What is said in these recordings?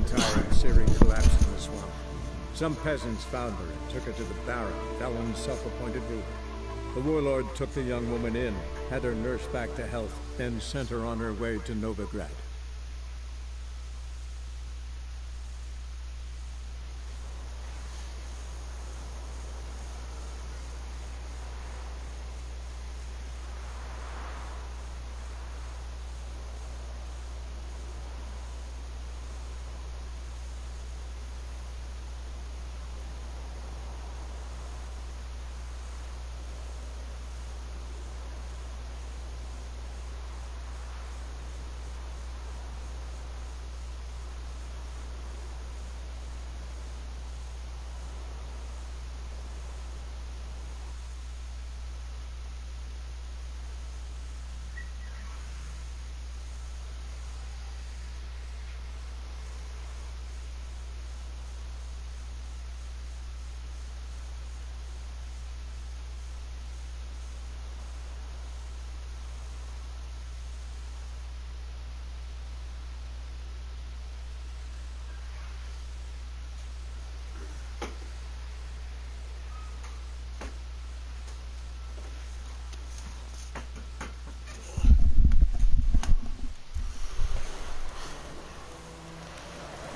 entire Syria collapsed in the swamp. Some peasants found her and took her to the Baron, Felon's self-appointed ruler. The warlord took the young woman in, had her nursed back to health, and sent her on her way to Novigrad.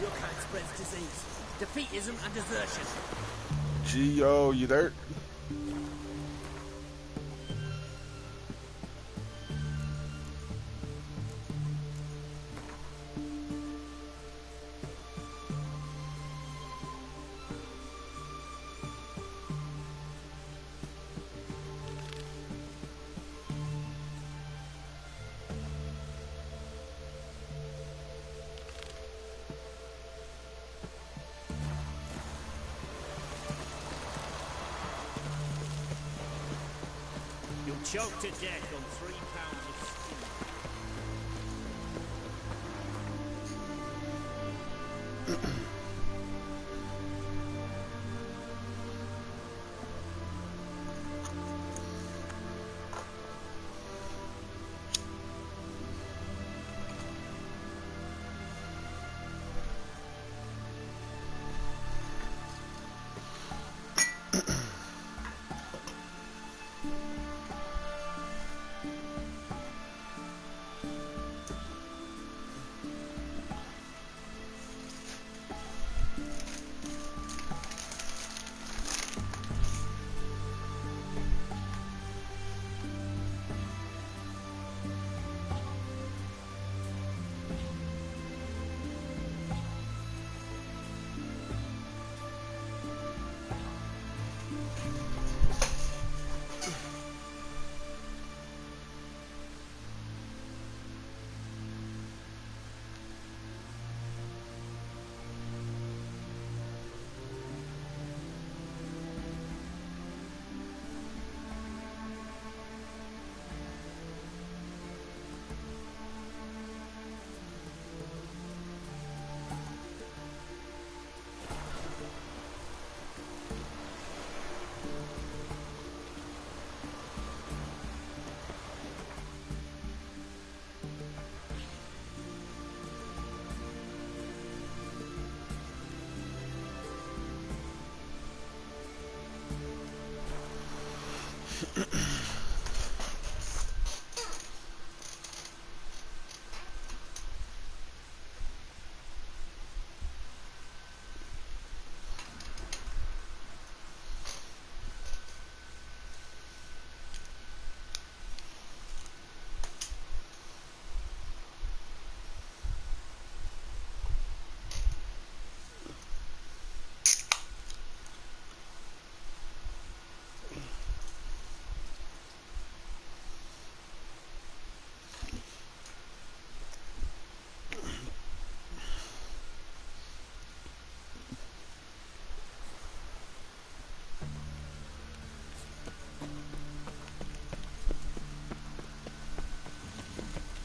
Your kind spreads disease, defeatism, and desertion. Gio, you there? You'll choke to death on 3 pounds of skin.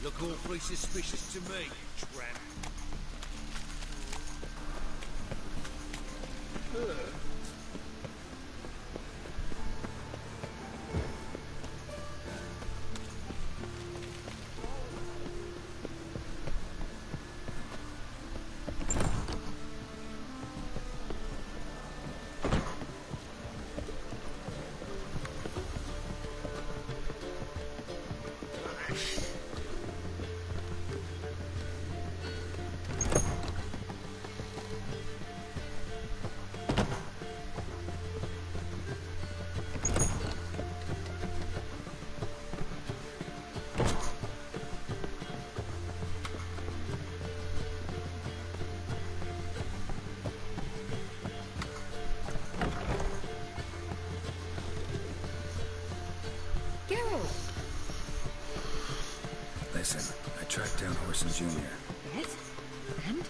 Look awfully suspicious to me, tramp. Geralt! Listen, I tracked down Orson Jr. Yes? And?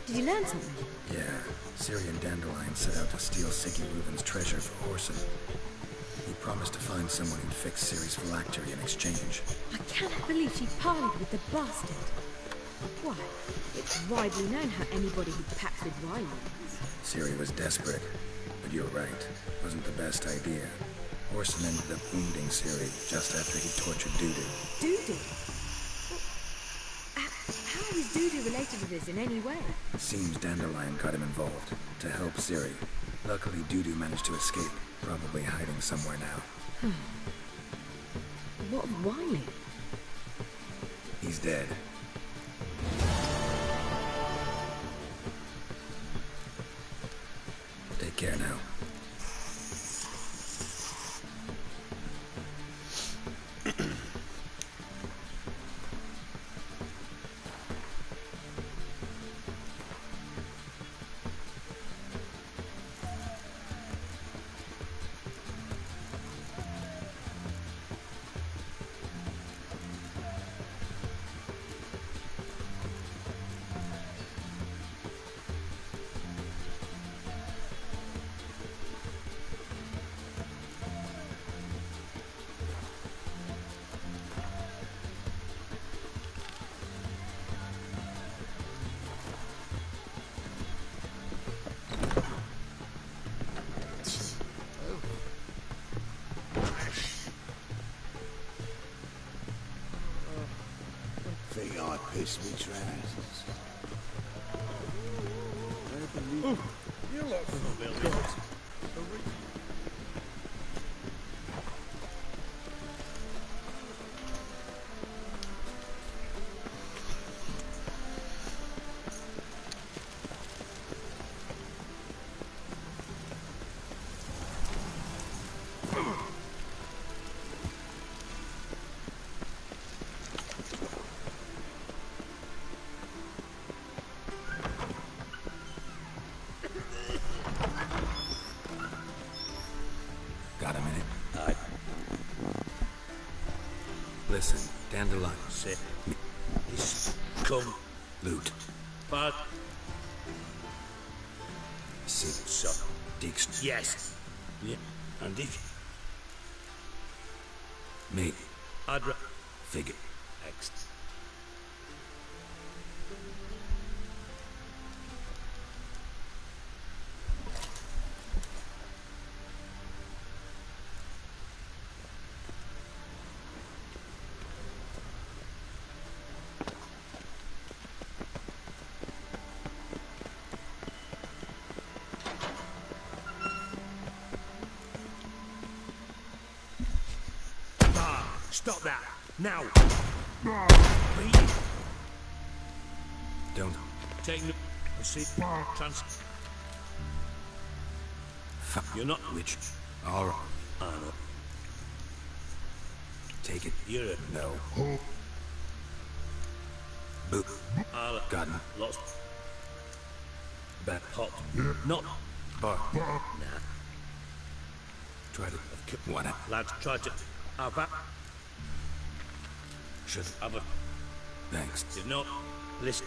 Did you learn something? Yeah, Ciri and Dandelion set out to steal Siggy Reuben's treasure for Orson. He promised to find someone who'd fix Ciri's phylactery in exchange. I cannot believe she parleyed with the bastard. Why, it's widely known how anybody who packs with wine wins. Ciri was desperate, but you're right. Wasn't the best idea. Orson ended up wounding Ciri just after he tortured Dudu. Dudu? How is Dudu related to this in any way? Seems Dandelion got him involved to help Ciri. Luckily, Dudu managed to escape, probably hiding somewhere now. What of Wiley? He's dead. Take care now. Think I piss me trousers. You look familiar. Got a minute? Listen, Dandelion. Sit. This come. Loot. But. See. So. Dix. Yes. Yeah. And if. Me. I'd. Figure. Next. Stop that! Now! Wait. Don't. Take no... See? Trans... Fuck. You're not... Which? All right. I know. Take it. You're a... No. Boot. I'll... Got him. Lots... Back. Hot. Not... Bar. Nah. Try to... What? Lads, try to... Have that... Should... Have a... Thanks. If not... Listen.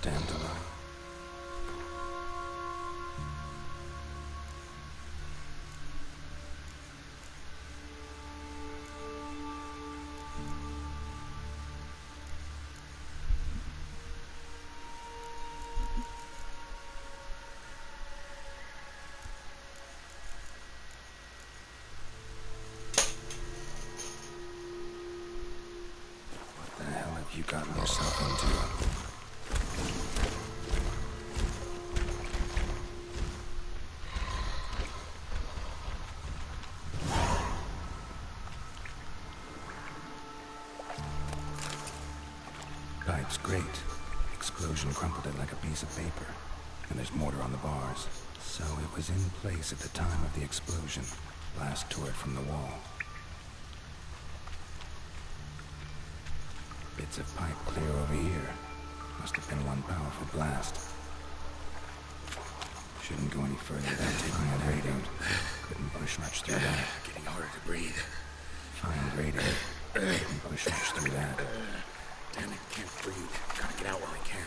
Dandelion. What the hell have you gotten yourself into? Pipe's great. Explosion crumpled it like a piece of paper. And there's mortar on the bars. So it was in place at the time of the explosion. Blast tore it from the wall. Bits of pipe clear over here. Must have been one powerful blast. Shouldn't go any further without taking a rating. Couldn't push much through that. Getting harder to breathe. Fine rating. Couldn't push much through that. Damn it, can't breathe. Gotta get out while I can.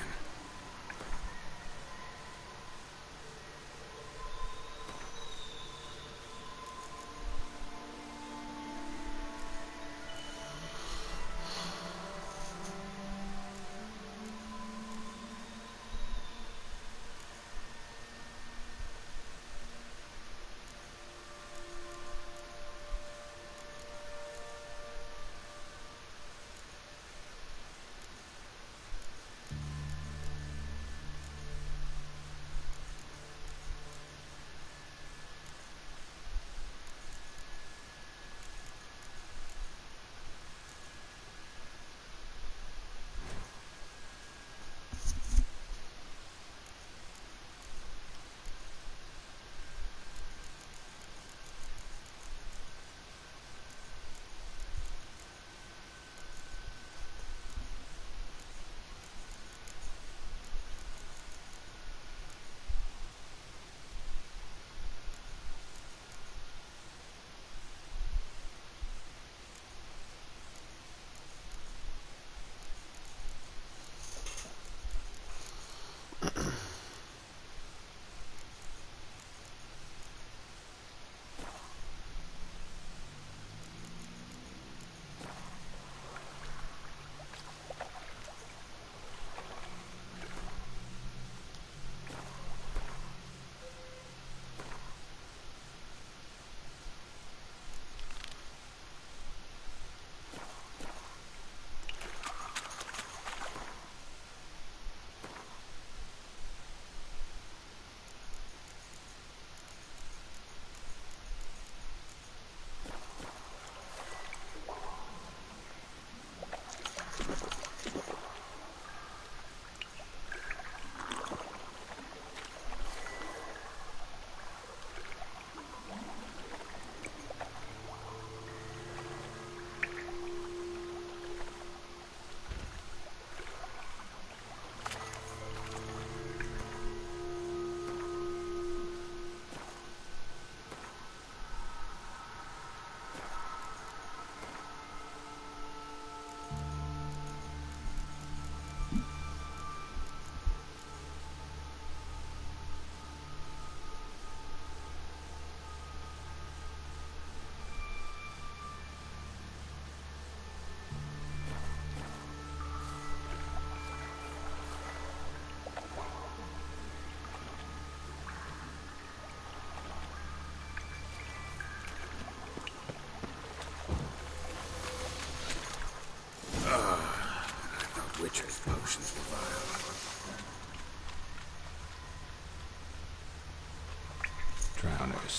Wicher's potions were vile. Drowners.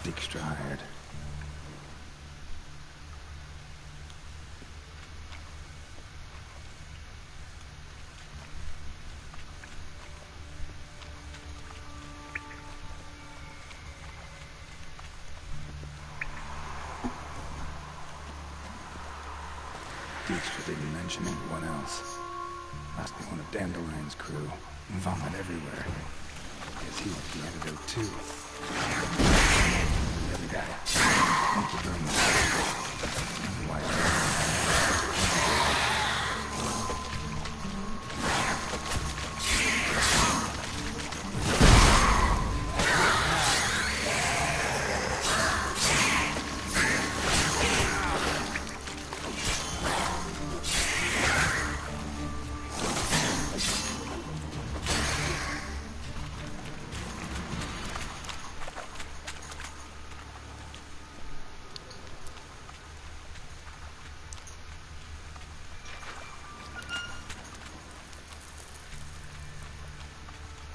Extra hired. Dijkstra didn't mention anyone else. Must be one of Dandelion's crew. Vomit everywhere. Guess he wants the antidote too. The guy. Thank you very much. Wicher.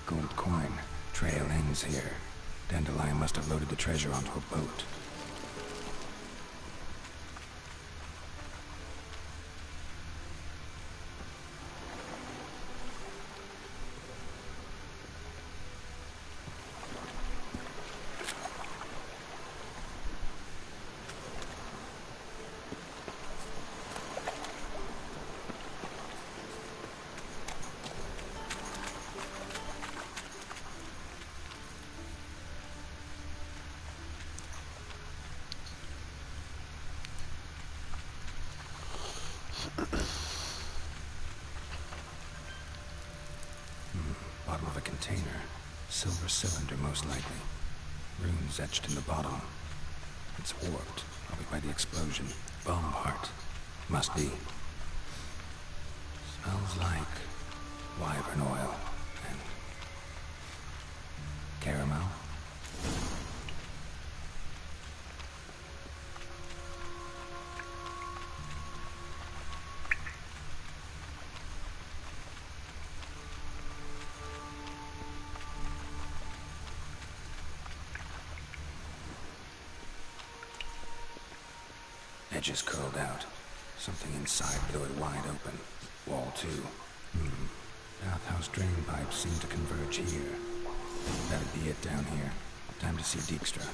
Gold coin. Trail ends here. Dandelion must have loaded the treasure onto a boat. silver cylinder, most likely. Runes etched in the bottom. It's warped, probably by the explosion. Bomb part. Must be. Smells like wyvern oil and caramel. Edges curled out. Something inside blew it wide open. Wall too. Bathhouse drain pipes seem to converge here. That'd be it down here. Time to see Dijkstra.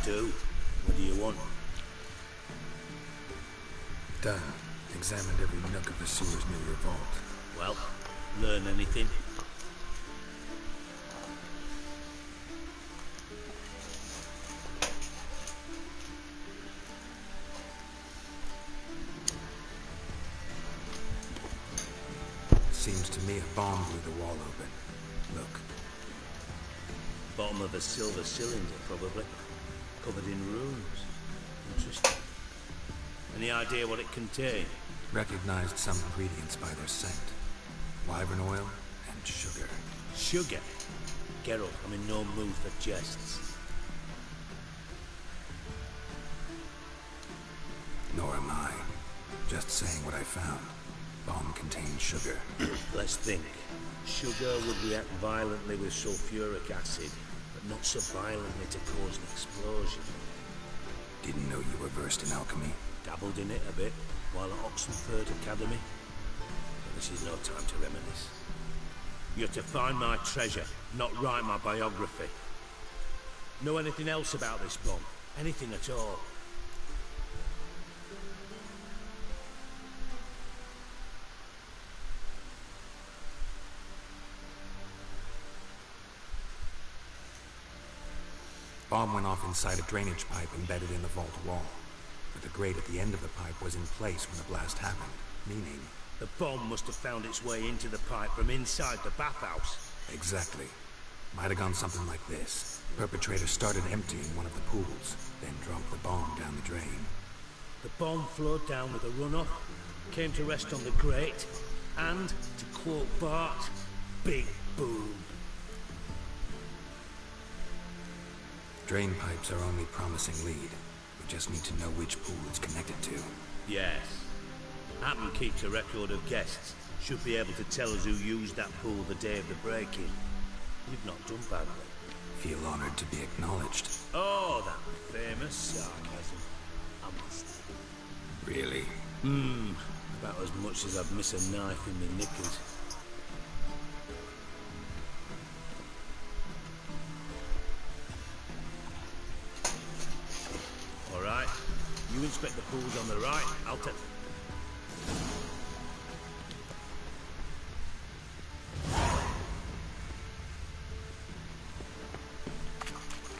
Do. What do you want? Done. Examined every nook of the sewers near your vault. Well, learn anything? Seems to me a bomb blew the wall open. Look. Bottom of a silver cylinder, probably. Covered in runes. Interesting. Any idea what it contained? Recognized some ingredients by their scent. Wyvern oil and sugar. Sugar? Geralt, I'm in no mood for jests. Nor am I. Just saying what I found. Bomb contained sugar. Let's think. Sugar would react violently with sulfuric acid, but not so violently to cause an explosion. Didn't know you were versed in alchemy. Dabbled in it a bit while at Oxenford Academy. But this is no time to reminisce. You're to find my treasure, not write my biography. Know anything else about this bomb? Anything at all? Bomb went off inside a drainage pipe embedded in the vault wall. But the grate at the end of the pipe was in place when the blast happened, meaning... The bomb must have found its way into the pipe from inside the bathhouse. Exactly. Might have gone something like this. Perpetrator started emptying one of the pools, then dropped the bomb down the drain. The bomb flowed down with a runoff, came to rest on the grate, and, to quote Bart, big boom. Drain pipes are only promising lead. We just need to know which pool it's connected to. Yes. Hammond keeps a record of guests. Should be able to tell us who used that pool the day of the break-in. You've not done badly. Feel honored to be acknowledged. Oh, that famous sarcasm. I must. Really? About as much as I'd miss a knife in my knickers. Alright, you inspect the pools on the right, I'll take...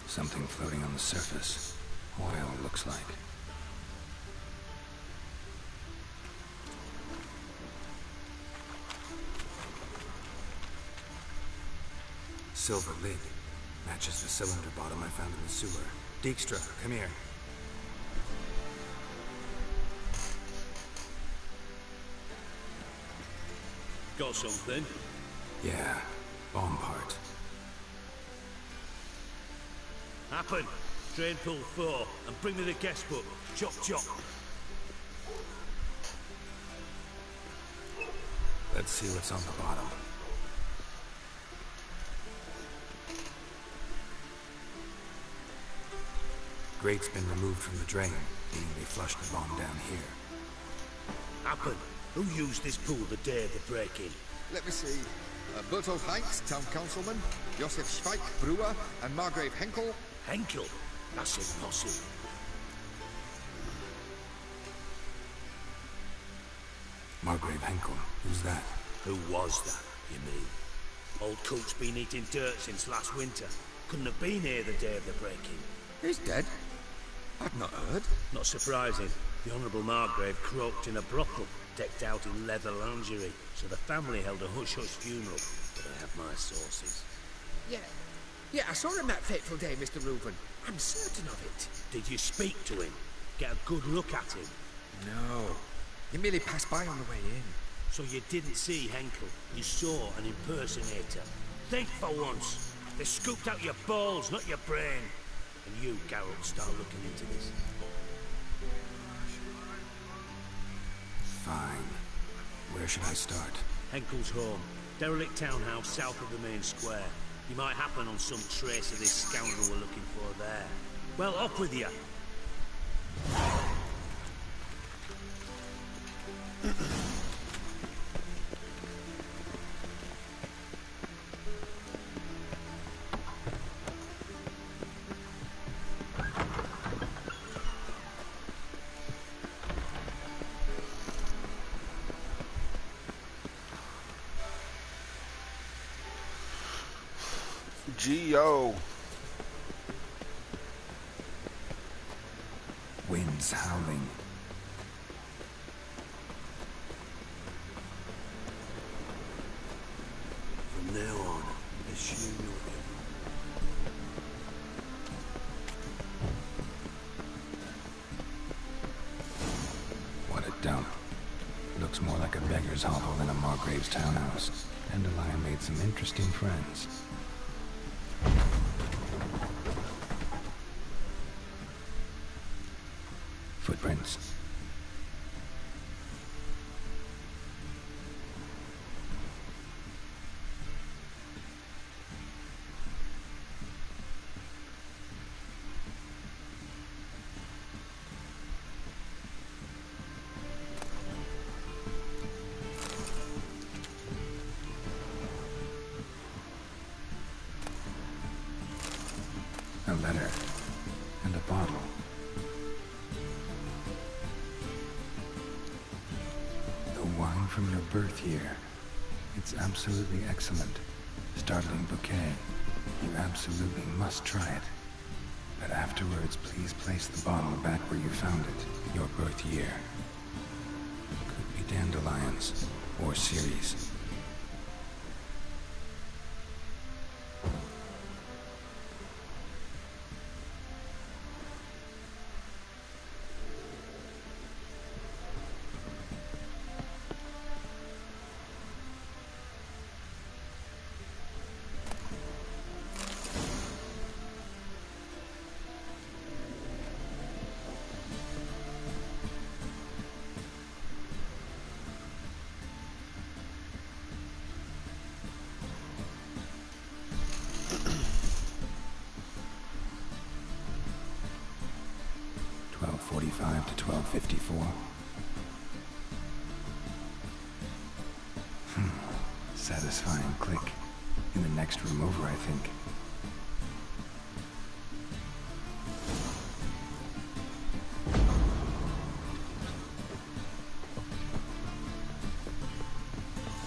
Something floating on the surface. Oil, looks like. Silver lid. Matches the cylinder bottom I found in the sewer. Dijkstra, come here. Got something? Yeah, bomb part. Happen. Drain pool 4, and bring me the guest book. Chop chop. Let's see what's on the bottom. Grate's been removed from the drain, meaning they flushed the bomb down here. Happen. Who used this pool the day of the break-in? Let me see. Berthold Heinz, town councilman, Josef Schweik, brewer, and Margrave Henkel. Henkel? That's impossible. Margrave Henkel, who's that? Who was that, you mean? Old cook's been eating dirt since last winter. Couldn't have been here the day of the break-in. He's dead? I've not heard. Not surprising. The Honourable Margrave croaked in a brothel, decked out in leather lingerie, so the family held a hush-hush funeral, but I have my sources. Yeah, I saw him that fateful day, Mr. Reuben. I'm certain of it. Did you speak to him? Get a good look at him? No. He merely passed by on the way in. So you didn't see Henkel. You saw an impersonator. Think for once. They scooped out your balls, not your brain. And you, Geralt, start looking into this. Fine. Where should I start? Henkel's home. Derelict townhouse south of the main square. You might happen on some trace of this scoundrel we're looking for there. Well, off with you. G.O. Winds howling. From now on, assume you're in. What a dump. Looks more like a beggar's hovel than a Margrave's townhouse. Dandelion made some interesting friends. Footprints. A letter and a bottle. Wine from your birth year. It's absolutely excellent. Startling bouquet. You absolutely must try it. But afterwards, please place the bottle back where you found it. Your birth year. Could be dandelions or Ceres. .45 to 12:54. Satisfying click. In the next room over, I think.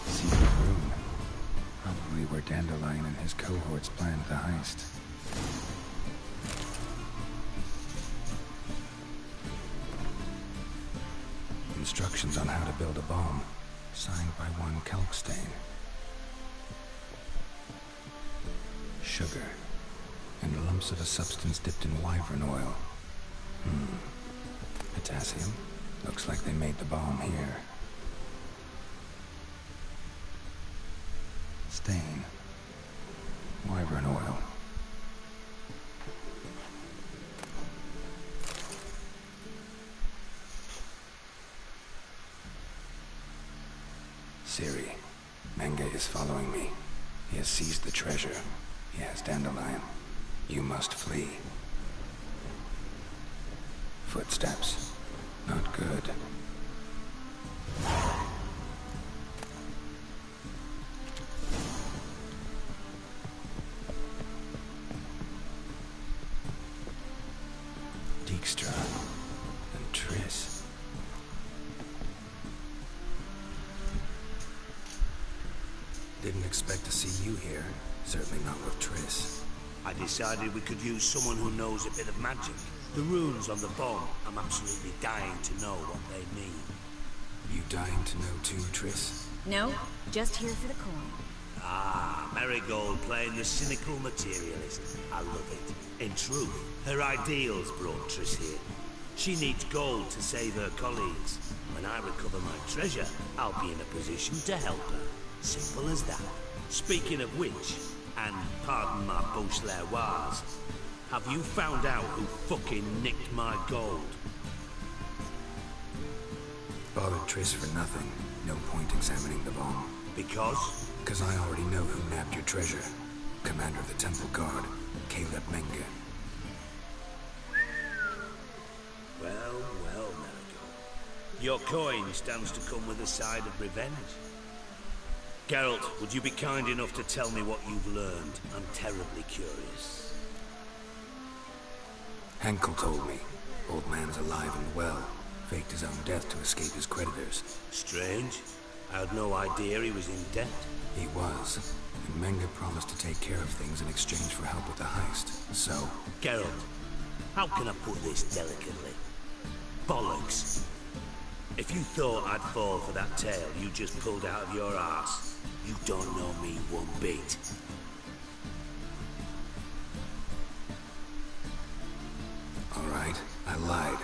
Secret room. Probably where Dandelion and his cohorts planned the heist. Instructions on how to build a bomb, signed by one Kalkstain. Sugar, and lumps of a substance dipped in wyvern oil. Potassium. Looks like they made the bomb here. Stain. Wyvern oil. Siri. Menge is following me. He has seized the treasure. He has Dandelion. You must flee. Footsteps. Not good. Dijkstra and Triss. Didn't expect to see you here. Certainly not with Triss. I decided we could use someone who knows a bit of magic. The runes on the bomb, I'm absolutely dying to know what they mean. You dying to know too, Triss? No, just here for the coin. Ah, Marigold playing the cynical materialist. I love it. In truth, her ideals brought Triss here. She needs gold to save her colleagues. When I recover my treasure, I'll be in a position to help her. Simple as that. Speaking of which, and pardon my Beauclervoise, have you found out who fucking nicked my gold? Bothered Triss for nothing. No point examining the bomb. Because? Because I already know who nabbed your treasure. Commander of the Temple Guard, Caleb Menge. Well, Marigold. Your coin stands to come with a side of revenge. Geralt, would you be kind enough to tell me what you've learned? I'm terribly curious. Henkel told me. Old man's alive and well. Faked his own death to escape his creditors. Strange. I had no idea he was in debt. He was. And Menge promised to take care of things in exchange for help with the heist. So... Geralt, how can I put this delicately? Bollocks. If you thought I'd fall for that tale you just pulled out of your arse, you don't know me one bit. All right, I lied.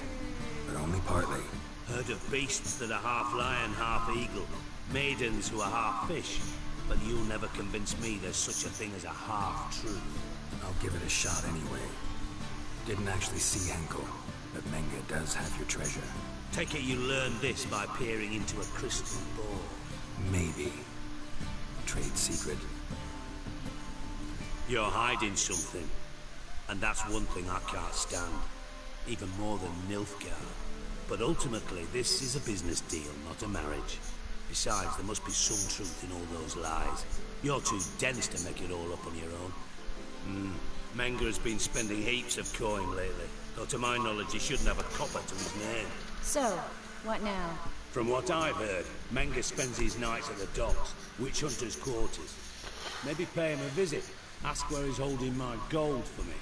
But only partly. Heard of beasts that are half lion, half eagle. Maidens who are half fish. But you'll never convince me there's such a thing as a half-truth. I'll give it a shot anyway. Didn't actually see Henkel, but Menge does have your treasure. Take it you learned this by peering into a crystal ball. Maybe. Trade secret. You're hiding something. And that's one thing I can't stand. Even more than Nilfgaard. But ultimately, this is a business deal, not a marriage. Besides, there must be some truth in all those lies. You're too dense to make it all up on your own. Menge has been spending heaps of coin lately. Though to my knowledge, he shouldn't have a copper to his name. So, what now? From what I've heard, Menge spends his nights at the docks, witch hunters' quarters. Maybe pay him a visit. Ask where he's holding my gold for me.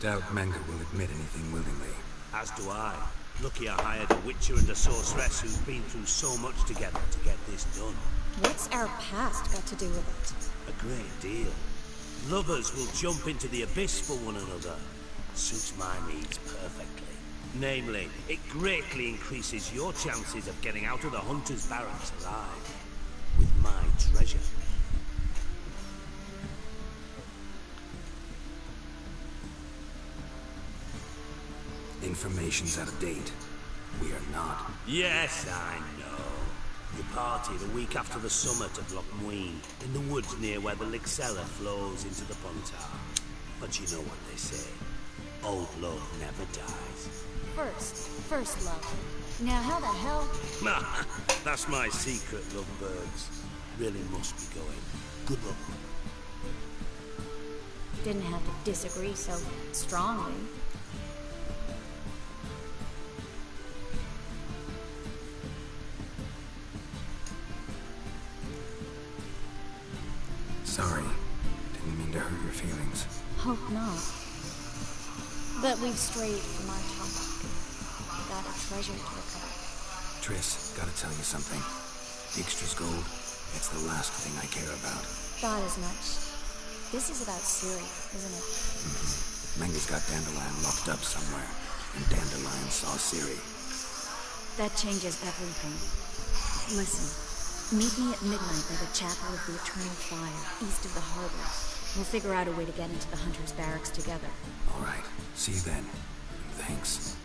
Doubt Menge will admit anything willingly. As do I. Lucky I hired a witcher and a sorceress who've been through so much together to get this done. What's our past got to do with it? A great deal. Lovers will jump into the abyss for one another. Suits my needs perfectly. Namely, it greatly increases your chances of getting out of the hunter's barracks alive. With my treasure. Information's out of date. We are not. Yes, I know. You partied a week after the summit of Loch Muin, in the woods near where the Lixella flows into the Pontar. But you know what they say. Old love never dies. First love. Now how the hell? That's my secret, lovebirds. Really must be going. Good luck. Didn't have to disagree so strongly. Sorry. Didn't mean to hurt your feelings. Hope not. But we've strayed from our topic. Got a treasure to recover. Triss, gotta tell you something. Dijkstra's gold, it's the last thing I care about. Thought as much. This is about Ciri, isn't it? Menge's got Dandelion locked up somewhere, and Dandelion saw Ciri. That changes everything. Listen, meet me at midnight by the Chapel of the Eternal Fire, east of the harbor. We'll figure out a way to get into the Hunter's Barracks together. All right. See you then. Thanks.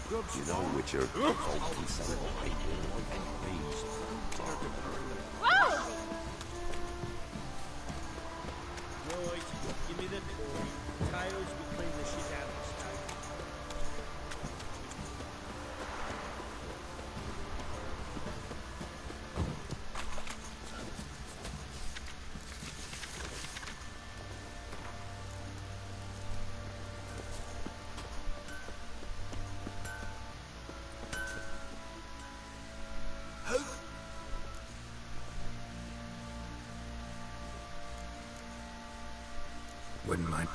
You know, Wicher, folk can celebrate their life in peace. Right, give me the coin. Tails, we clean the shit out of the stable. Wouldn't mind.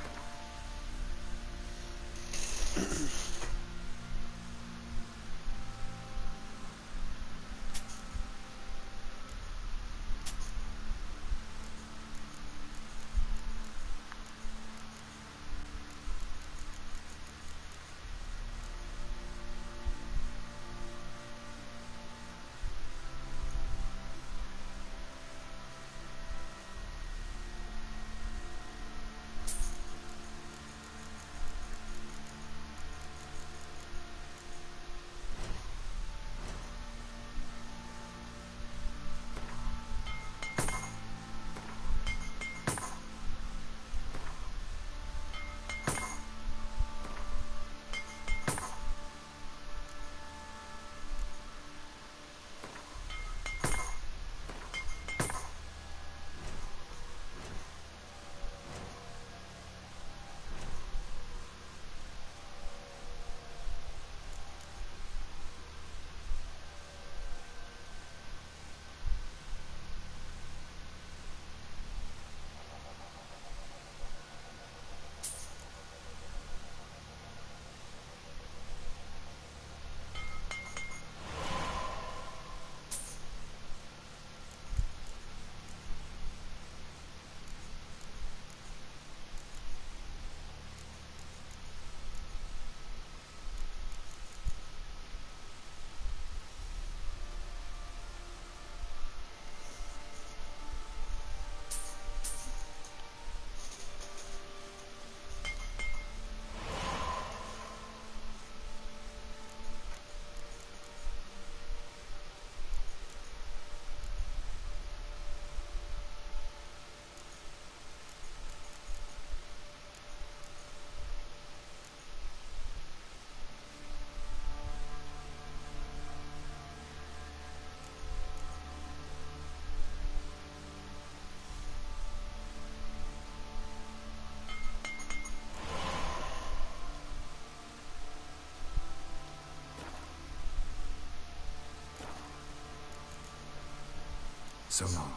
So long.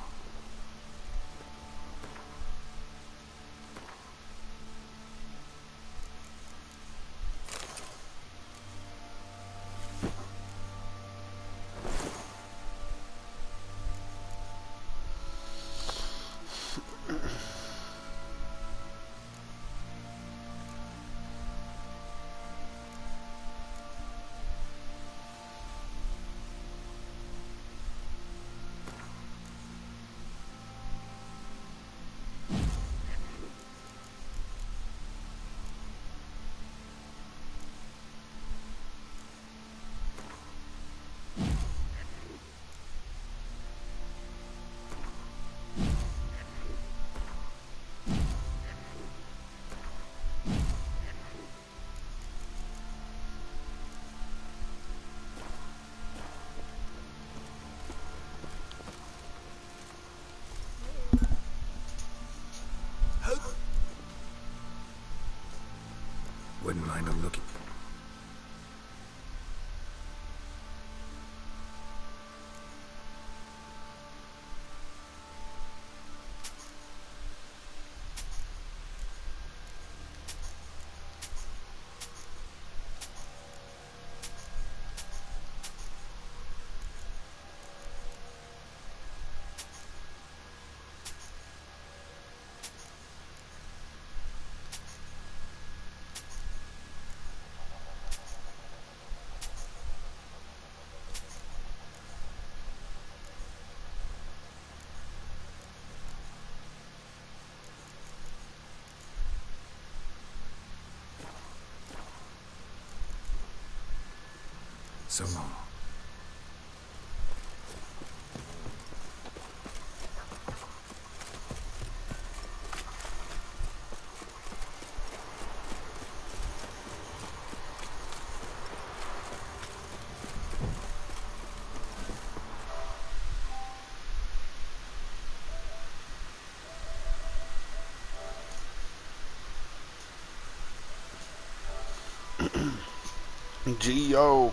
Wouldn't mind a look. So long. G.O.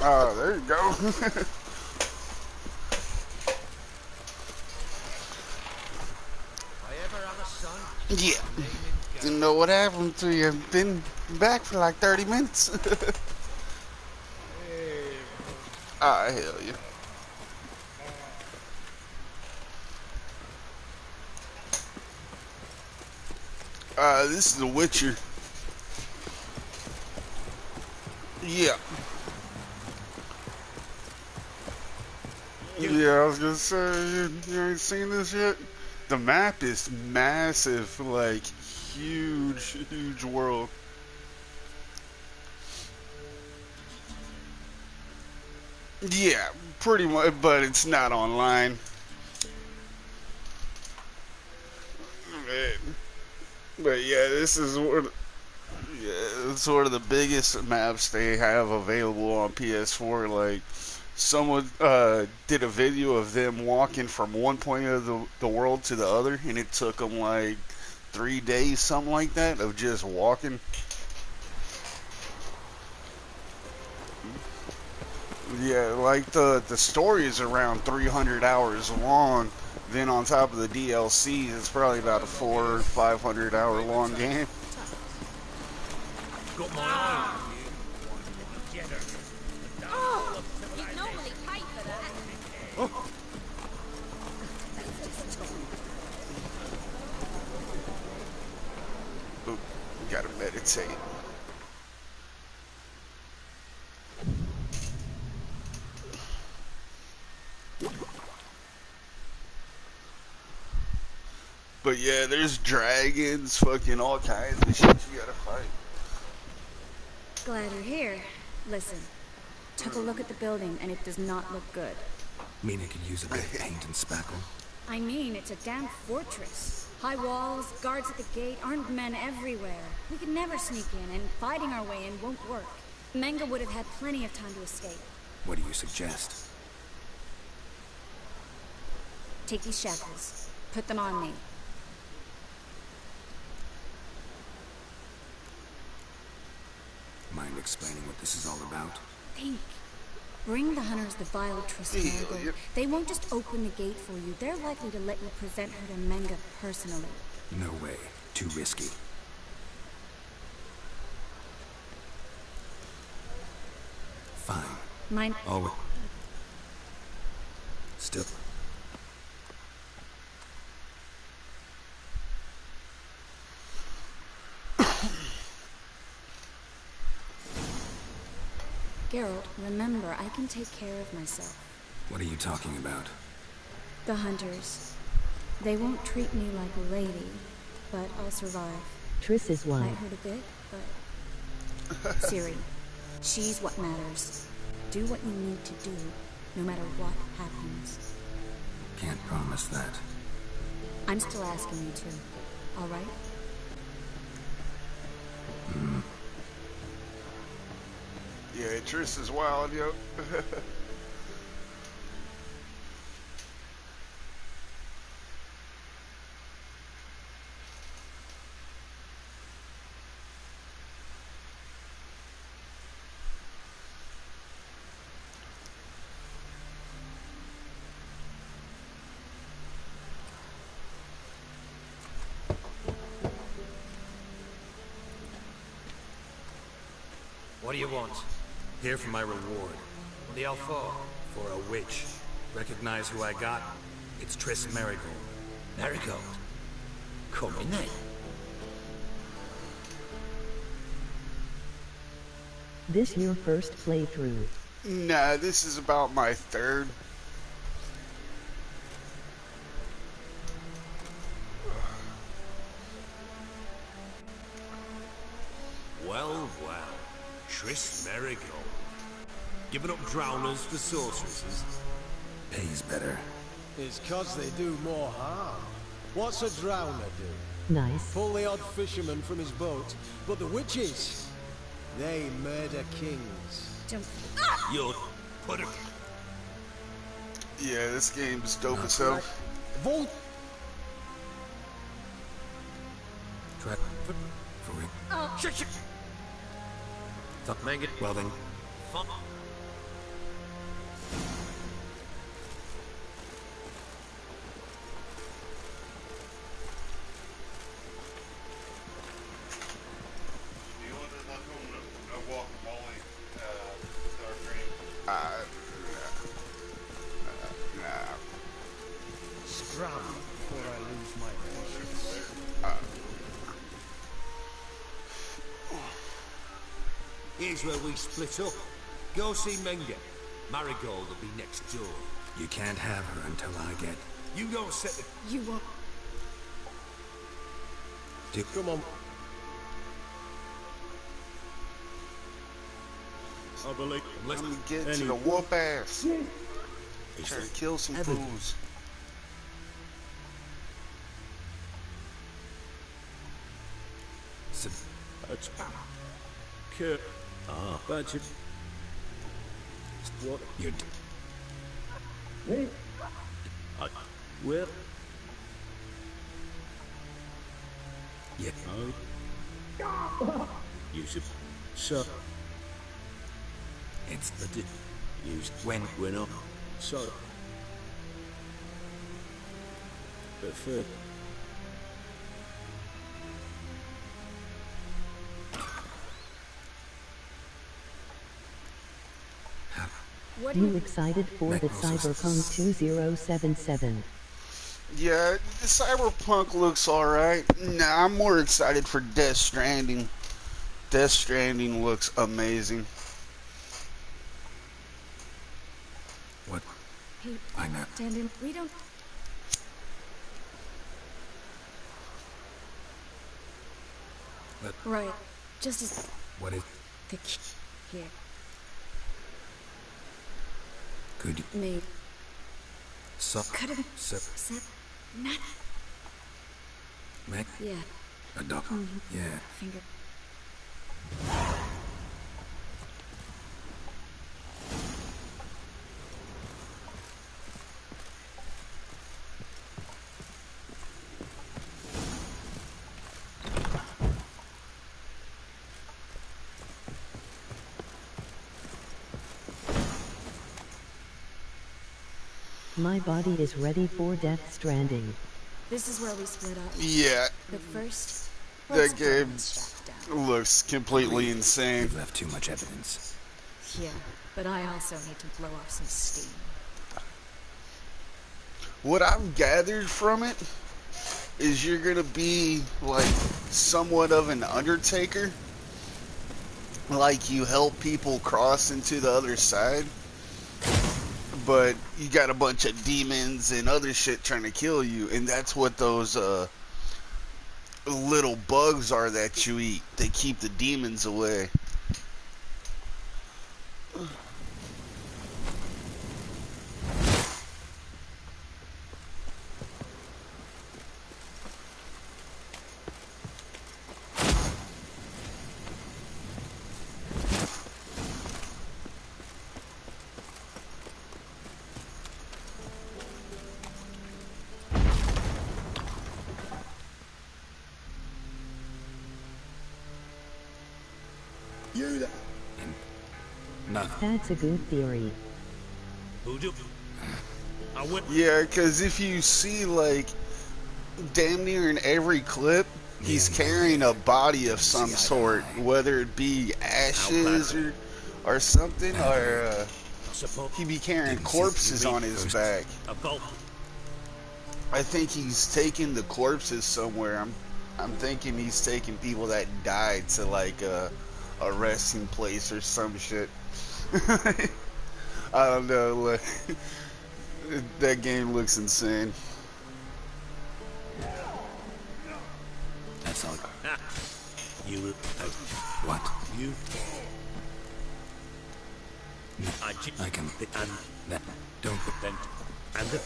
Oh, there you go. Yeah. Didn't know what happened to you. Been back for like 30 minutes. Ah, hell yeah. This is the Wicher. Yeah. Yeah, I was gonna say, you ain't seen this yet? The map is massive, like, huge world. Yeah, pretty much, but it's not online. But yeah, this is it's one of the biggest maps they have available on PS4. Like, someone did a video of them walking from one point of the world to the other, and it took them like 3 days, something like that, of just walking. Yeah, like the story is around 300 hours long. Then on top of the DLC, it's probably about a 400 or 500 hour long game. Got my eye on you. Oh, you'd normally pay for that. Oh. Ooh, gotta meditate. But yeah, there's dragons, fucking all kinds of shit you gotta fight. Glad you're here. Listen, took a look at the building and it does not look good. Mean it could use a bit of paint and spackle? I mean, it's a damn fortress. High walls, guards at the gate, armed men everywhere. We could never sneak in, and fighting our way in won't work. Menge would have had plenty of time to escape. What do you suggest? Take these shackles. Put them on me. Mind explaining what this is all about? Think. Bring the hunters the vile Tristan. They won't just open the gate for you. They're likely to let you present her to Menge personally. No way. Too risky. Fine. Mine. Oh. Still. Geralt, remember, I can take care of myself. What are you talking about? The hunters. They won't treat me like a lady, but I'll survive. Triss is one. Might hurt a bit, but... Ciri, she's what matters. Do what you need to do, no matter what happens. Can't promise that. I'm still asking you to, all right? Yeah, Triss is wild, yo. What do you want? Here for my reward. What the hell for? For a witch. Recognize who I got? It's Triss Merigold. Merigold? Come in then. This your first playthrough? Nah, this is about my third. Well, well. Triss Merigold. Giving up drowners for sorceresses. Pays better. It's 'cause they do more harm. What's a drowner do? Nice. Pull the odd fisherman from his boat. But the witches, they murder kings. You'll put it. Yeah, this game's dope as hell. Vault. Try for it. Oh. Shit. Make it. Well then. Fuck. Scram before I lose my patience. Here's where we split up. Go see Menge. Marigold will be next door. You can't have her until I get... You don't set the... You won't. Come on. I believe... I'm getting to the whoop ass. Trying to kill some fools. That's... Kurt. Budget. What? You're... Well... Yeah. Oh. You should... So... It's... I did... Used... When up. So... But first... What You excited for the Cyberpunk 2077? Yeah, the Cyberpunk looks alright. Nah, I'm more excited for Death Stranding. Death Stranding looks amazing. What? Hey, I know. Tandem, we don't... But... Right. Just as... What is... The key... Here. Could you... Me. Could have... Sip... Not... Mac? Yeah. A dog. Yeah. Finger... My body is ready for Death Stranding. This is where we split up. Yeah. But first... That game looks completely insane. You've left too much evidence. Yeah, but I also need to blow off some steam. What I've gathered from it is you're gonna be like somewhat of an Undertaker. Like you help people cross into the other side, but you got a bunch of demons and other shit trying to kill you, and that's what those little bugs are that you eat. They keep the demons away. You there? Nothing. That's a good theory. Yeah, because if you see, like, damn near in every clip, he's carrying a body of some sort, whether it be ashes or something, or he be carrying corpses on his back. I think he's taking the corpses somewhere. I'm thinking he's taking people that died to, like, a a resting place or some shit. I don't know. Like, that game looks insane. That's all. You. What? You. No, I can. And That. Don't. then. And the.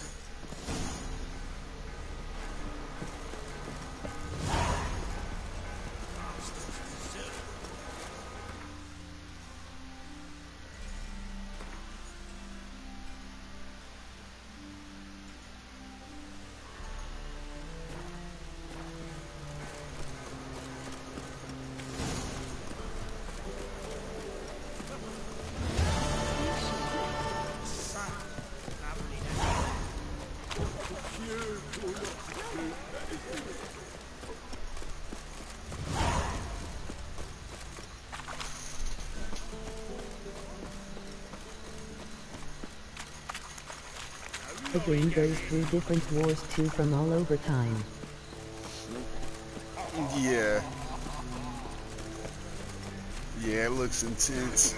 The game goes through different wars too from all over time. Yeah. Yeah, it looks intense.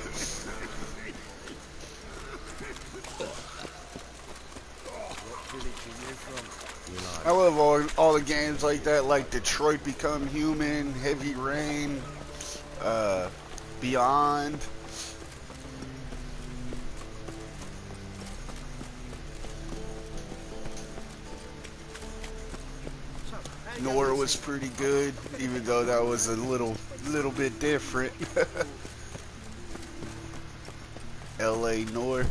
I love all the games like that, like Detroit Become Human, Heavy Rain, Beyond. Nora was pretty good, even though that was a little bit different. L.A. Nora.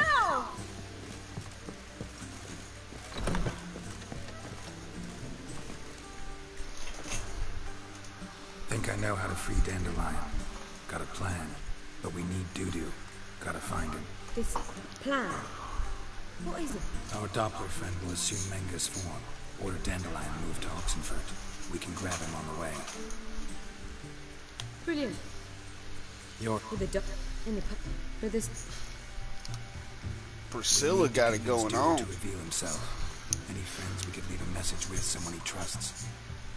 Ow! Think I know how to free Dandelion. Got a plan, but we need Doo-Doo. Gotta find him. This plan? What is it? Our Doppler friend will assume Menga's form. Order Dandelion moved to Oxenfurt. We can grab him on the way. Brilliant. You're... With the in the for this. Priscilla got it going on. To reveal himself. Any friends we could leave a message with, someone he trusts.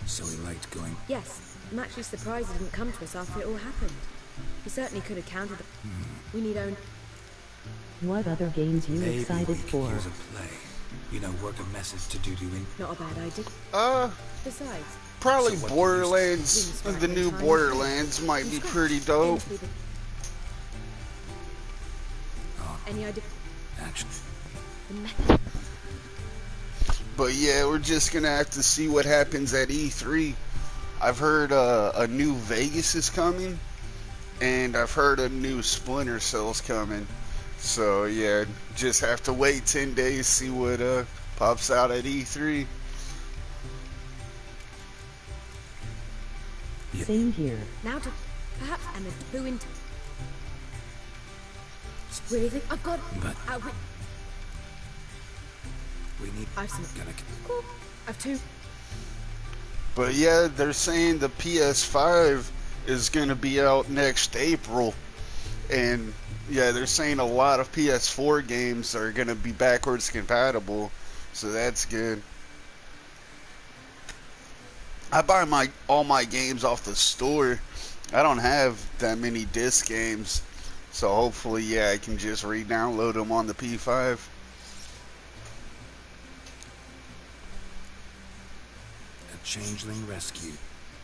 So he liked going... Yes, I'm actually surprised he didn't come to us after it all happened. He certainly could have counted the... We need own... What other games you Maybe excited we could for? use a play. You know, work a message to Doo-Doo in... Not a bad idea. Besides... Probably So Borderlands, the new Borderlands might be pretty dope. Any idea? Action. But yeah, we're just gonna have to see what happens at E3. I've heard a new Vegas is coming, and I've heard a new Splinter Cell's coming. So yeah, just have to wait 10 days, see what pops out at E3. Same here. Now to perhaps and the who into. Really think I've got. We need... I've some. Cool. I've two. But yeah, they're saying the PS5 is gonna be out next April, and yeah, they're saying a lot of PS4 games are gonna be backwards compatible, so that's good. I buy all my games off the store. I don't have that many disc games, so hopefully, yeah, I can just re-download them on the P5. A changeling rescue.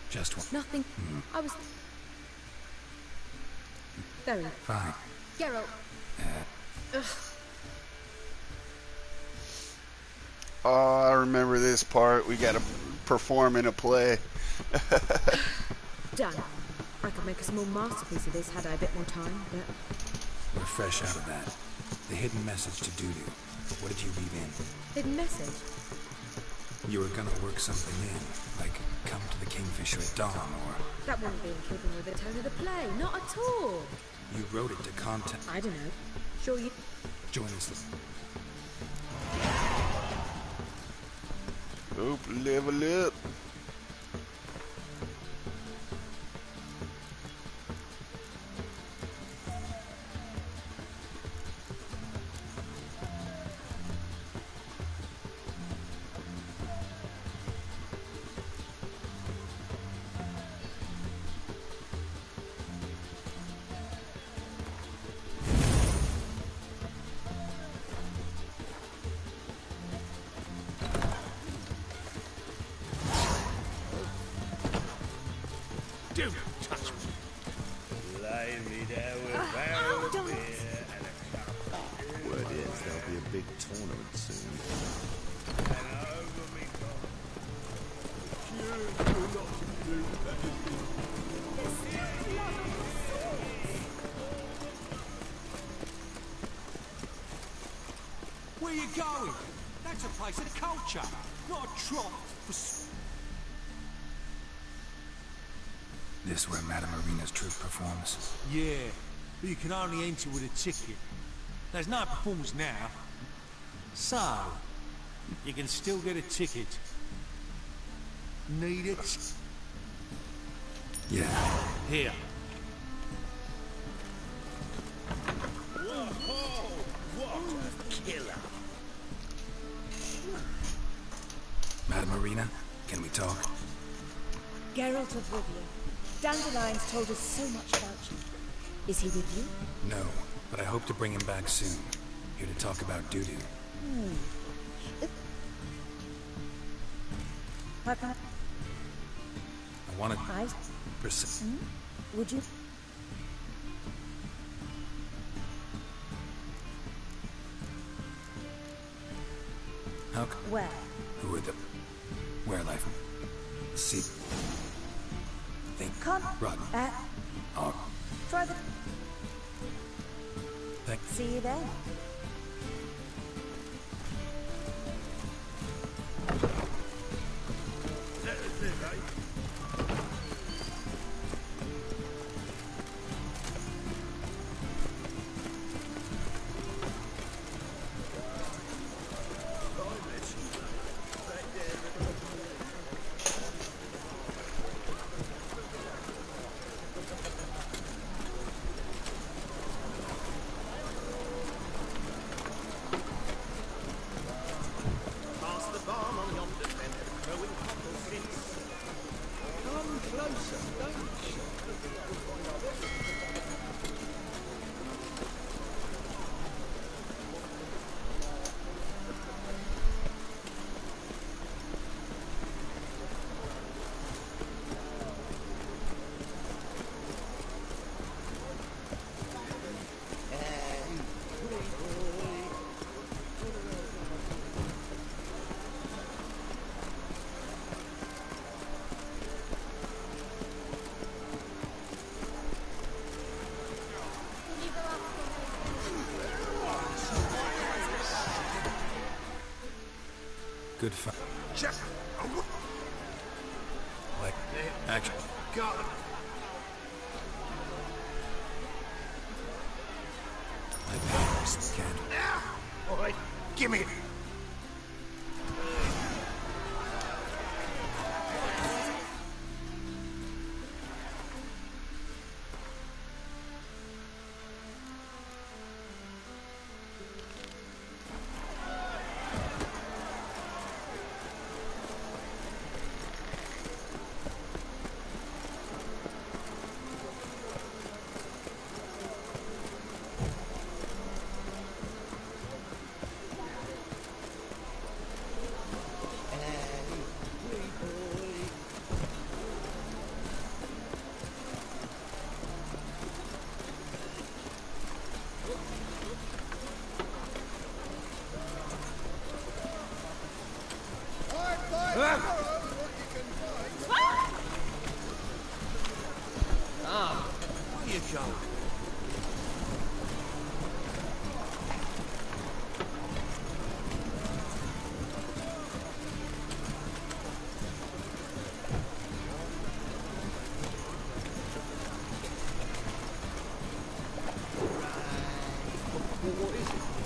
Just one. Nothing. I was. Very. Fine. Geralt. Ugh. Oh, I remember this part. We gotta perform in a play. Done. I could make a small masterpiece of this had I a bit more time, but... We're fresh out of that. The hidden message to Doo-Doo. What did you read in? Hidden message? You were gonna work something in, like come to the Kingfisher at dawn, or... That wouldn't be in keeping with the tone of the play, not at all. You wrote it to content. I don't know. Sure you... Join us. Oop, level up. touch me. Lay me there with a barrel of beer and a cup of Word is, there'll be a big tournament soon. and over me gone. Where you going? That's a place of culture, not a trough for... This where Madame Marina's troupe performs? Yeah, but you can only enter with a ticket. There's no performance now. So, you can still get a ticket. Need it? Yeah. Here. Whoa! What a killer! Madame Marina, can we talk? Geralt of Rivia. Dandelion's told us so much about you. Is he with you? No, but I hope to bring him back soon. Here to talk about doo-doo. How can I want to... I... Would you... How... Where? Who are the... Where life... See... Think... Come. Rotten. Oh. Try the... Thank... See you then. Good fun. Check. Like... Action. Got him. I best can. All right, give me it. Where you going? What is it?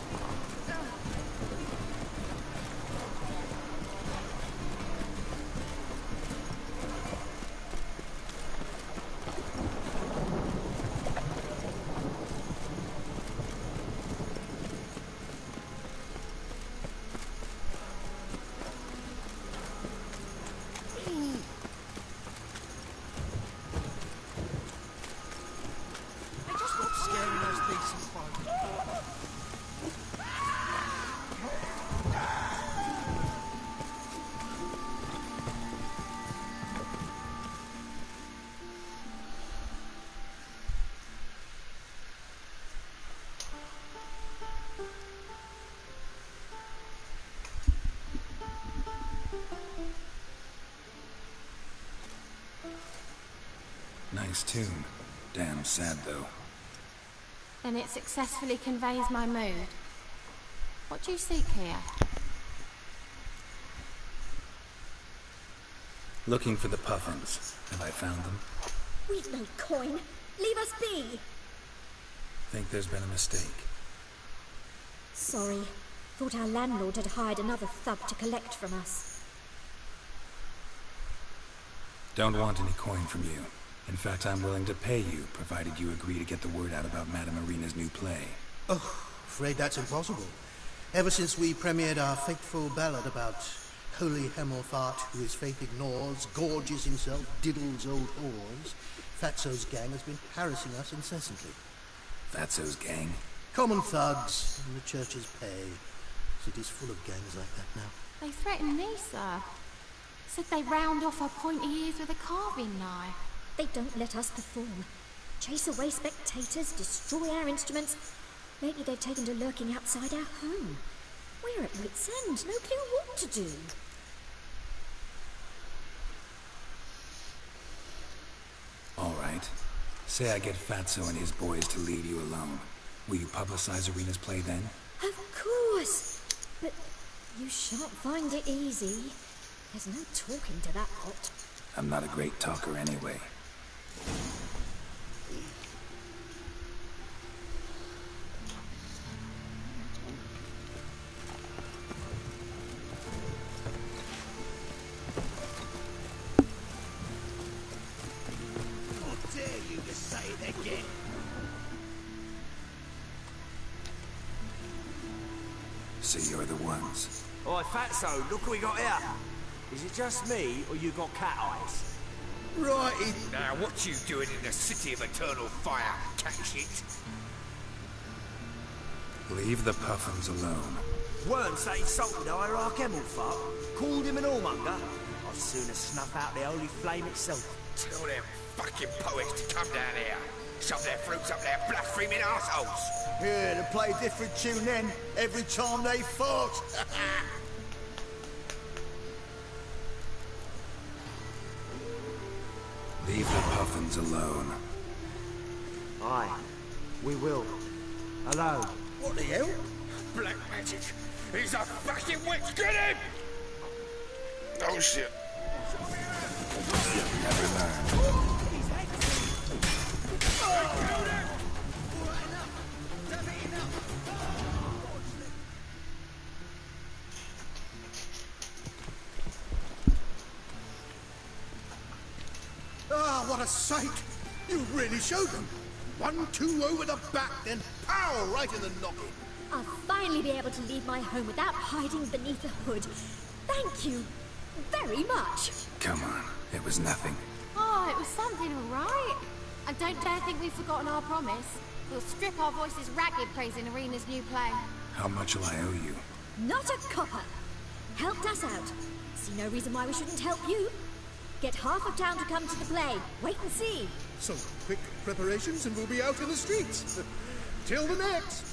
Nice tune. Damn sad, though. Then it successfully conveys my mood. What do you seek here? Looking for the Puffins. Have I found them? We've no coin. Leave us be. Think there's been a mistake. Sorry. Thought our landlord had hired another thug to collect from us. Don't want any coin from you. In fact, I'm willing to pay you, provided you agree to get the word out about Madame Irina's new play. Oh, afraid that's impossible. Ever since we premiered our fateful ballad about holy Hemmelfart, who his faith ignores, gorges himself, diddles old whores, Fatso's gang has been harassing us incessantly. Fatso's gang? Common thugs, in the church's pay. City's full of gangs like that now. They threatened me, sir. Said they round off our pointy ears with a carving knife. They don't let us perform. Chase away spectators, destroy our instruments. Lately they've taken to lurking outside our home. We're at wit's end, no clue what to do. All right. Say I get Fatso and his boys to leave you alone. Will you publicize Irina's play then? Of course! But you shan't find it easy. There's no talking to that pot. I'm not a great talker anyway. How dare you to say it again? So you're the ones. Oi, Fatso, look what we got here. Is it just me, or you got cat eyes? Right in now, what you doing in the city of eternal fire, cat shit? Leave the Puffins alone. Weren't they insulted Hierarch Hemmelfart? Called him an whoremonger? I'd sooner snuff out the holy flame itself. Tell them fucking poets to come down here. Shove their fruits up their blaspheming assholes. Yeah, to play a different tune then, every time they fought. Leave the Puffins alone. Aye, we will. Alone. What the hell? Black magic. He's a fucking witch. Get him! Oh shit. You'll never learn. Ah, what a sight! You really showed them. 1-2 over the back, then pow right in the noggin. I'll finally be able to leave my home without hiding beneath a hood. Thank you very much. Come on, it was nothing. Oh, it was something, all right. And don't dare think we've forgotten our promise. We'll strip our voices ragged praising Irina's new play. How much will I owe you? Not a copper. Helped us out. See no reason why we shouldn't help you. Get half of town to come to the play. Wait and see. Some quick preparations and we'll be out in the streets. Till the next.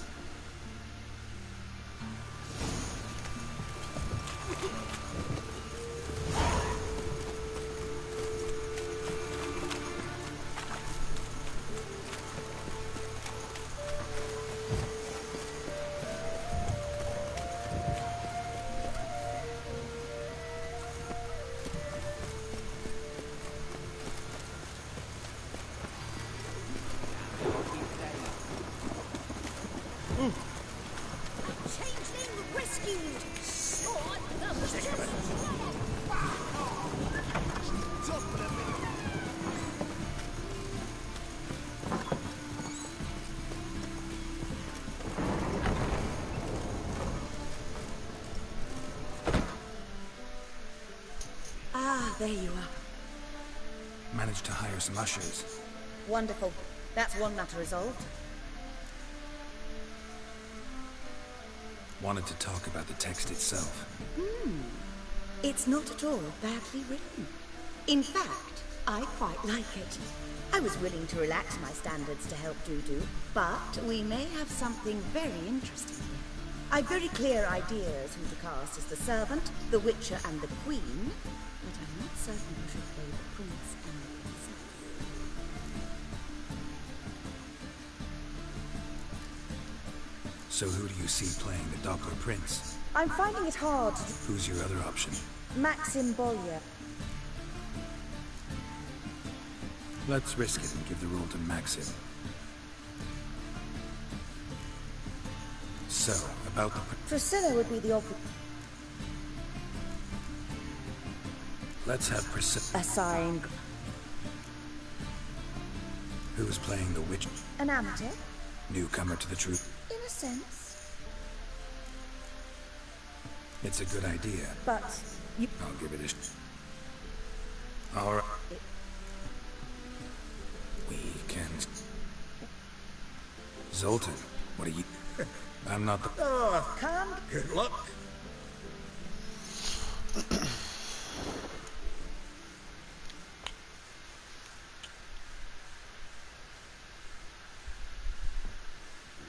Changeling rescued. Sword the Ah, there you are. Managed to hire some ushers. Wonderful. That's one matter resolved. Wanted to talk about the text itself. It's not at all badly written. In fact, I quite like it. I was willing to relax my standards to help Dudu, but we may have something very interesting here. I've very clear ideas who to cast as the servant, the Wicher, and the Queen, but I'm not certain who should play the Prince and the Princess. So who do you see playing the Doppler Prince? I'm finding it hard to... Who's your other option? Maxim Bollier. Let's risk it and give the role to Maxim. So, about the... Priscilla would be the obvious... Let's have Priscilla... Assigned... Who's playing the witch? An amateur? Newcomer to the troupe? In a sense. It's a good idea. But... you... I'll give it a... Alright. We can... Zoltan, what are you... I'm not the... Oh, come. Good luck.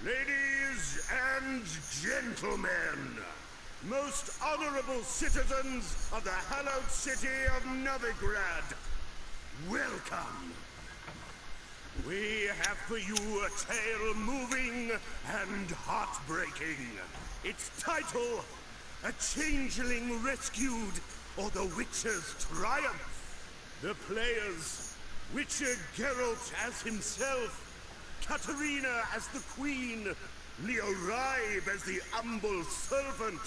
Ladies and gentlemen, most honorable citizens of the hallowed city of Novigrad, welcome. We have for you a tale moving and heartbreaking. Its title, A Changeling Rescued, or the Witcher's Triumph. The players, Witcher Geralt as himself, Katarina as the Queen, Leo Ribe as the humble servant,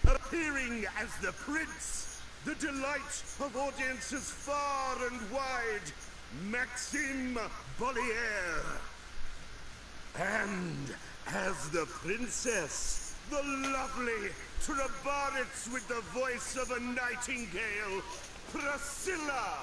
appearing as the Prince, the delight of audiences far and wide, Maxim Bollier. And as the Princess, the lovely Trabaritz with the voice of a nightingale, Priscilla.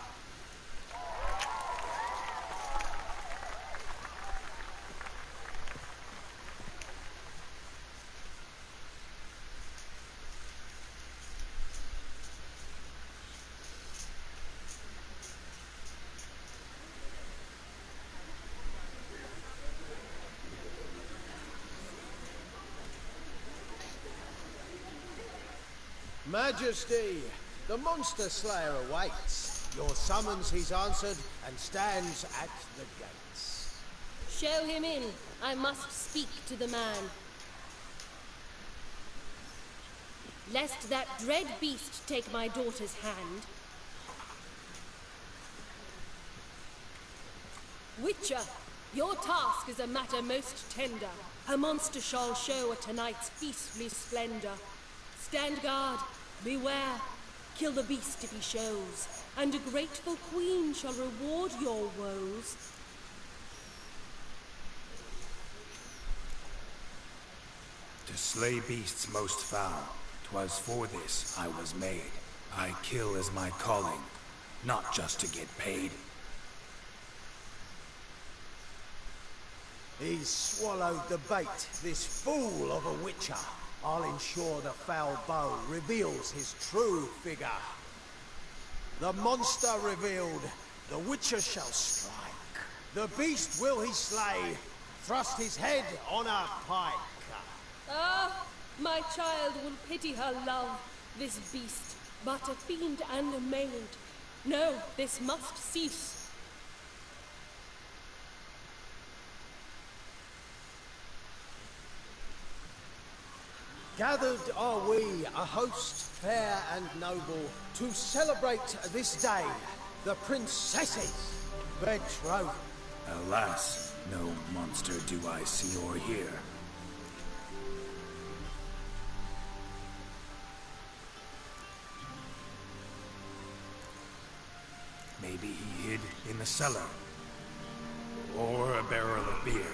Majesty, the Monster Slayer awaits. Your summons he's answered and stands at the gates. Show him in. I must speak to the man. Lest that dread beast take my daughter's hand. Wicher, your task is a matter most tender. A monster shall show at tonight's beastly splendor. Stand guard, beware, kill the beast if he shows, and a grateful queen shall reward your woes. To slay beasts most foul, 'twas for this I was made. I kill as my calling, not just to get paid. He's swallowed the bait, this fool of a Witcher. I'll ensure the foul bow reveals his true figure. The monster revealed, the Witcher shall strike. The beast will he slay, thrust his head on a pike. Ah, my child will pity her love, this beast, but a fiend and a maid. No, this must cease. Gathered are we, a host fair and noble, to celebrate this day, the princess's betrothal. Alas, no monster do I see or hear. Maybe he hid in the cellar. Or a barrel of beer.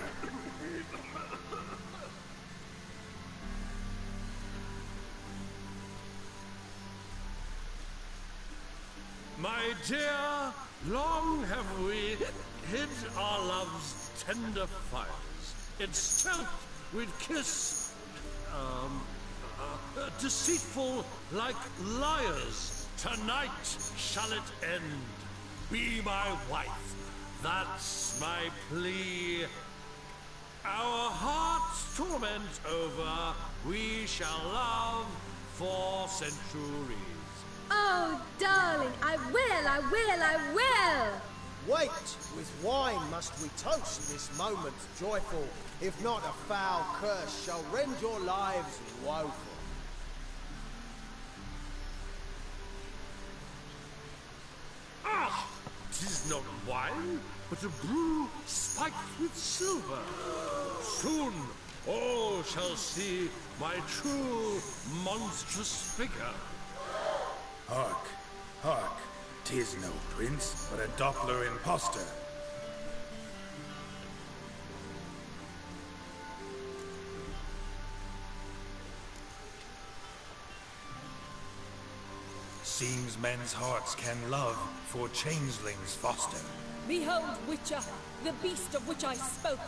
My dear, long have we hid our love's tender fires. In stealth we'd kiss, deceitful like liars. Tonight shall it end. Be my wife, that's my plea. Our hearts torment over, we shall love for centuries. Oh, darling, I will, I will, I will! Wait, with wine must we toast this moment joyful, if not a foul curse shall rend your lives woeful. Ah! 'Tis not wine, but a brew spiked with silver. Soon all shall see my true monstrous figure. Hark, hark. 'Tis no prince, but a Doppler impostor. Seems men's hearts can love, for changelings foster. Behold, Wicher, the beast of which I spoke.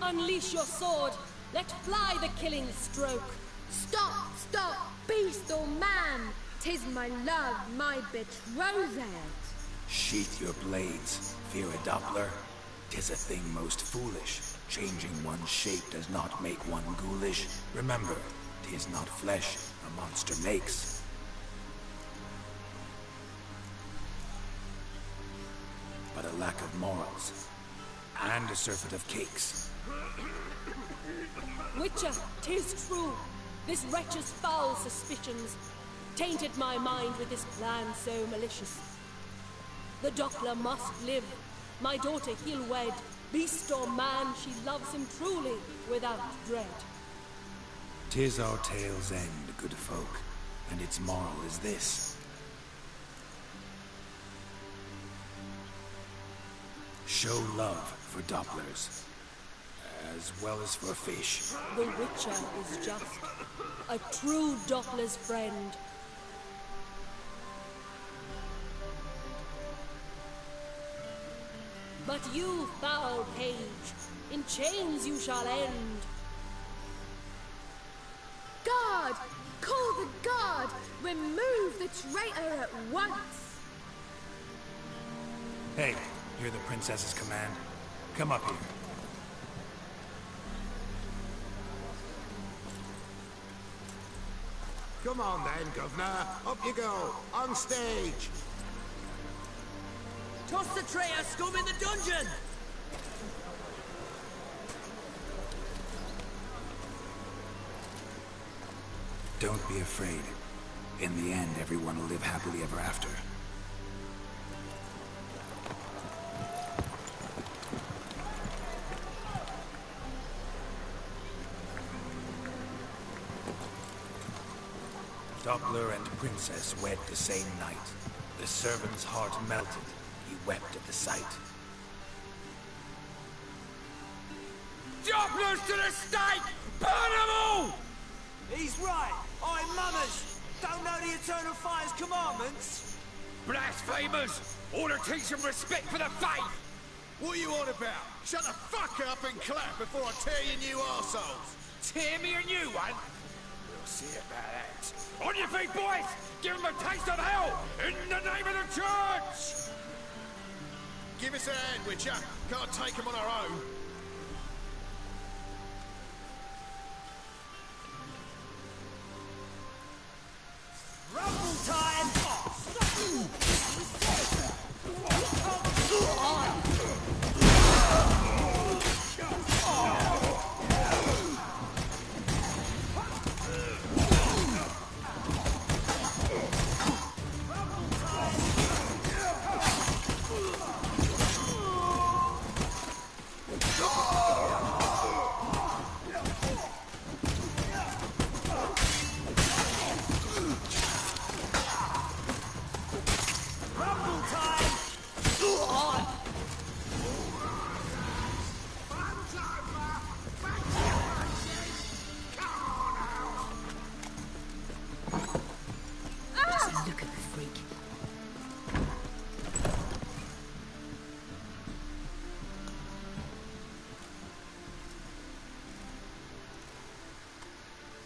Unleash your sword. Let fly the killing stroke. Stop, stop, beast or man. 'Tis my love, my betrothed. Sheath your blades, fear a Doppler. 'Tis a thing most foolish. Changing one's shape does not make one ghoulish. Remember, 'tis not flesh a monster makes. But a lack of morals, and a surfeit of cakes. Wicher, 'tis true. This wretch's foul suspicions tainted my mind with this plan so malicious. The Doppler must live. My daughter he'll wed. Beast or man, she loves him truly, without dread. 'Tis our tale's end, good folk, and its moral is this. Show love for Dopplers, as well as for fish. The Wicher is just a true Doppler's friend. But you, foul page, in chains you shall end. Guard! Call the guard! Remove the traitor at once! Hey, hear the princess's command? Come up here. Come on then, Governor. Up you go. On stage. Toss the traitor scum in the dungeon! Don't be afraid. In the end, everyone will live happily ever after. Doppler and Princess wed the same night. The servant's heart melted. He wept at the sight. Dopplers to the stake! Burn them all! He's right. I'm mummers. Don't know the Eternal Fire's commandments. Blasphemers! Order teach them respect for the faith! What are you on about? Shut the fuck up and clap before I tear your new arseholes! Tear me a new one? We'll see about that. On your feet, boys! Give them a taste of hell! In the name of the church! Give us a hand, Wicher. Can't take them on our own. Rumble time!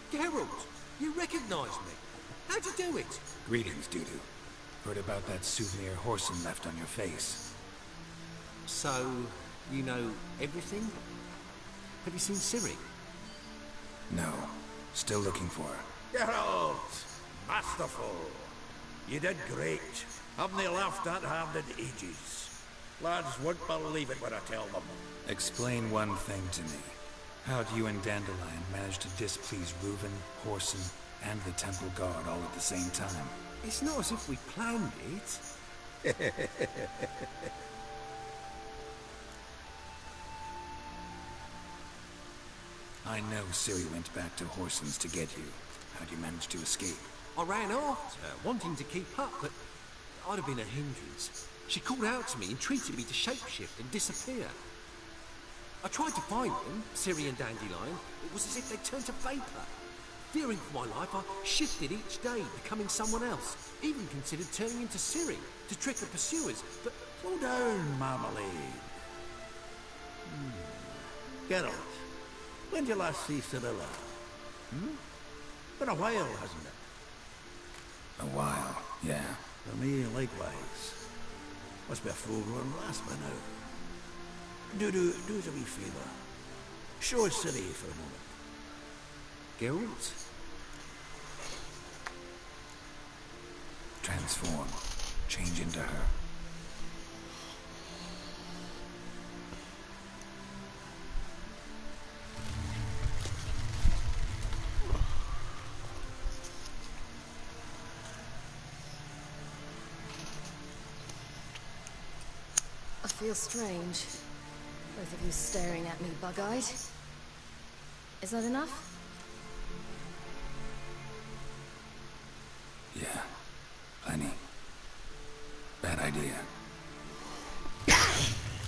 Geralt, you recognize me. How'd you do it? Greetings, Dudu. Heard about that souvenir Horson left on your face. So, you know everything? Have you seen Ciri? No. Still looking for her. Geralt! Masterful! You did great. Haven't they laughed that hard in ages? Lads won't believe it when I tell them. Explain one thing to me. How do you and Dandelion manage to displease Reuven, Whoreson, and the Temple Guard all at the same time? It's not as if we planned it. I know Ciri went back to Whoreson's to get you. How'd you manage to escape? I ran after her, wanting to keep up, but I'd have been a hindrance. She called out to me, entreated me to shapeshift and disappear. I tried to find them, Ciri and Dandelion. It was as if they turned to vapour. Fearing for my life, I shifted each day, becoming someone else. Even considered turning into Ciri to trick the pursuers, but... Slow down, Marmalade. Geralt, when did you last see Cyrilla? Been a while, hasn't it? A while, yeah. For me, likewise. Must be a full-grown lass by now. Do us a wee favour. Show us Ciri for a moment. Geralt? Transform. Change into her. I feel strange. Both of you staring at me bug-eyed. Is that enough? Yeah. Plenty. Bad idea.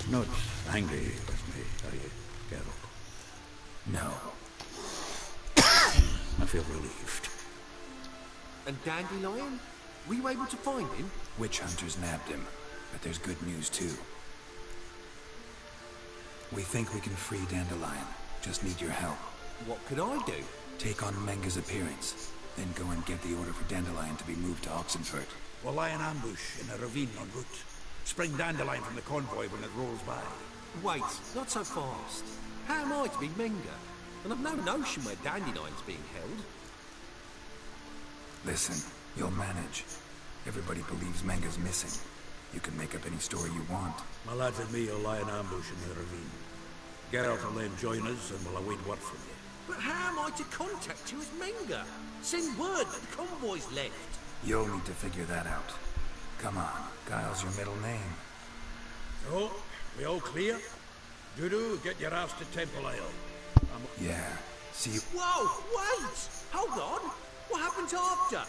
Not angry with me, are you, Geralt? No. I feel relieved. And Dandelion? Were you able to find him? Witch hunters nabbed him, but there's good news too. We think we can free Dandelion. Just need your help. What could I do? Take on Menga's appearance, then go and get the order for Dandelion to be moved to Oxenfurt. We'll lie in ambush in a ravine en route. Spring Dandelion from the convoy when it rolls by. Wait, not so fast. How am I to be Menga? And I've no notion where Dandelion's being held. Listen, you'll manage. Everybody believes Menga's missing. You can make up any story you want. My lads and me will lie in ambush in the ravine. Geralt will then join us and we'll await word from you. But how am I to contact you as Menga? Send word that the convoy's left. You'll need to figure that out. Come on, Guile's your middle name. So, we all clear? Dudu, get your ass to Temple Isle. Yeah, see you... Whoa, wait! Hold on! What happens after?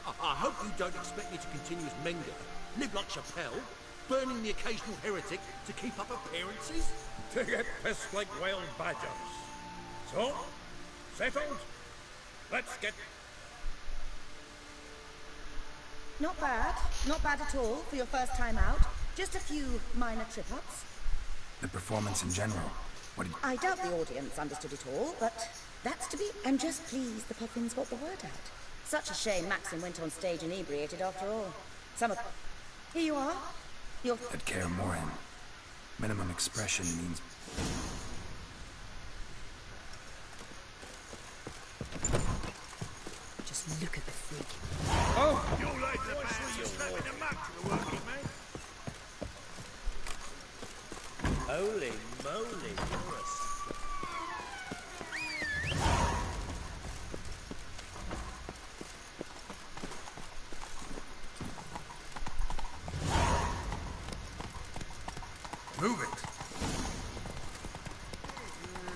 I hope you don't expect me to continue as Menga, live like Chappelle, burning the occasional heretic to keep up appearances? To get pissed like wild badgers. So, settled? Let's get... Not bad. Not bad at all for your first time out. Just a few minor trip-ups. The performance in general. What did... I doubt the audience understood it all, but that's to be... I'm just pleased the Puffins got the word out. Such a shame Maxim went on stage inebriated after all. Some of... Here you are. You're... At Kaer Morhen. Minimum expression means... Just look at the freak. Oh! You like the man you're slapping a mug to the working man? Holy moly, you're a... Move it!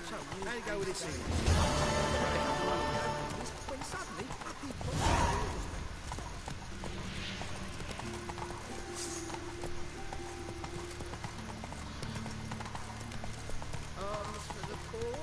So, how you go with this thing? When suddenly... Arms for the poor.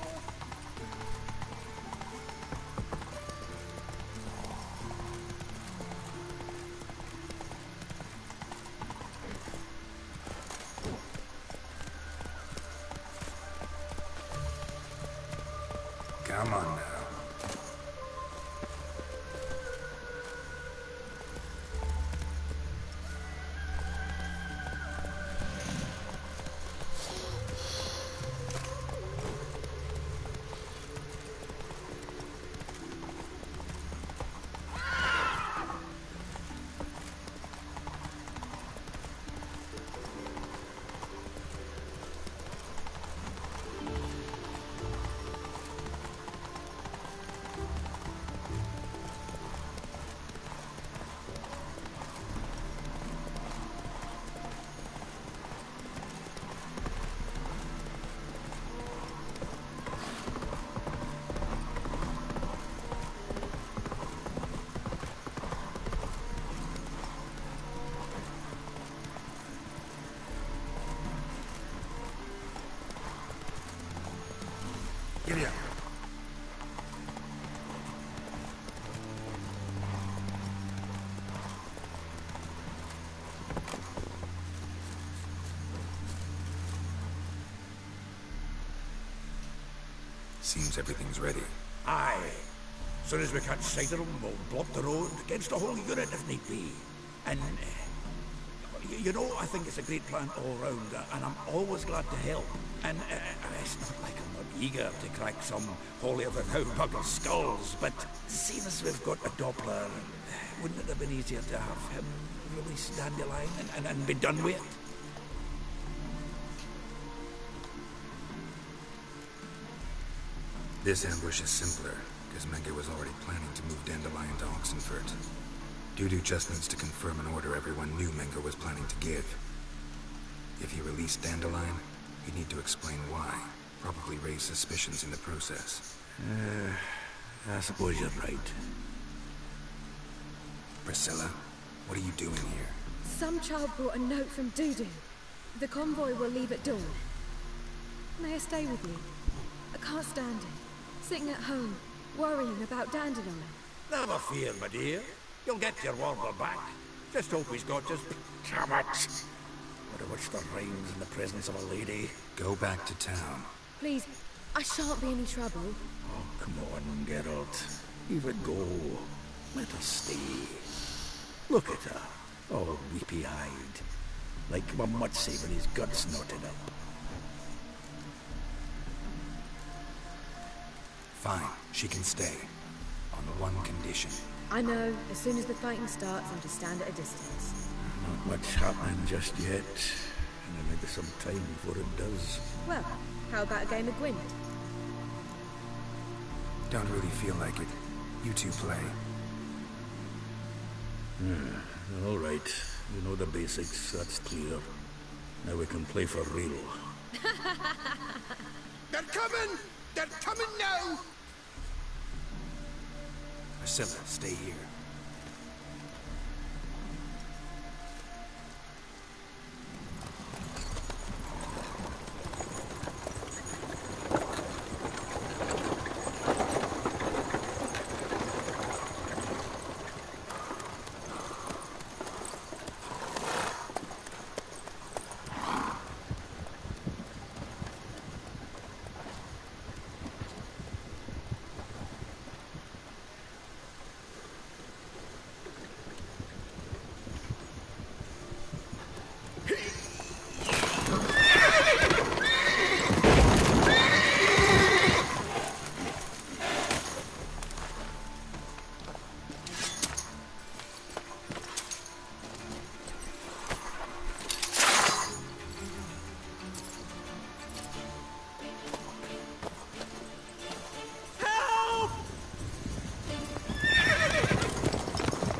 Come on now. Giddy up. Seems everything's ready. Aye. As soon as we catch sight of them, we'll block the road against the whole unit if need be. And, you know, I think it's a great plan all round, and I'm always glad to help. And it's not like I'm not eager to crack some holier-than-thou bugger's skulls, but seeing as we've got a Doppler, wouldn't it have been easier to have him release Dandelion and be done with it? This ambush is simpler, because Menge was already planning to move Dandelion to Oxenfurt. Dudu just needs to confirm an order everyone knew Menge was planning to give. If he released Dandelion, he'd need to explain why. Probably raise suspicions in the process. I suppose you're right. Priscilla, what are you doing here? Some child brought a note from Dudu. The convoy will leave at dawn. May I stay with you? I can't stand it. Sitting at home, worrying about Dandelion. Never fear, my dear. You'll get your warbler back. Just hope he's got just... Damn it! What a wish there rhymes in the presence of a lady. Go back to town. Please, I shan't be any trouble. Oh, come on, Geralt. Leave it go. Let her stay. Look at her, all weepy-eyed. Like one might say with his guts knotted up. Fine, she can stay. On one condition. I know, as soon as the fighting starts, I'm to stand at a distance. Not much happening just yet. And there may be some time before it does. Well, how about a game of Gwent? Don't really feel like it. You two play. All right. You know the basics, that's clear. Now we can play for real. They're coming! They're coming now! Priscilla, stay here.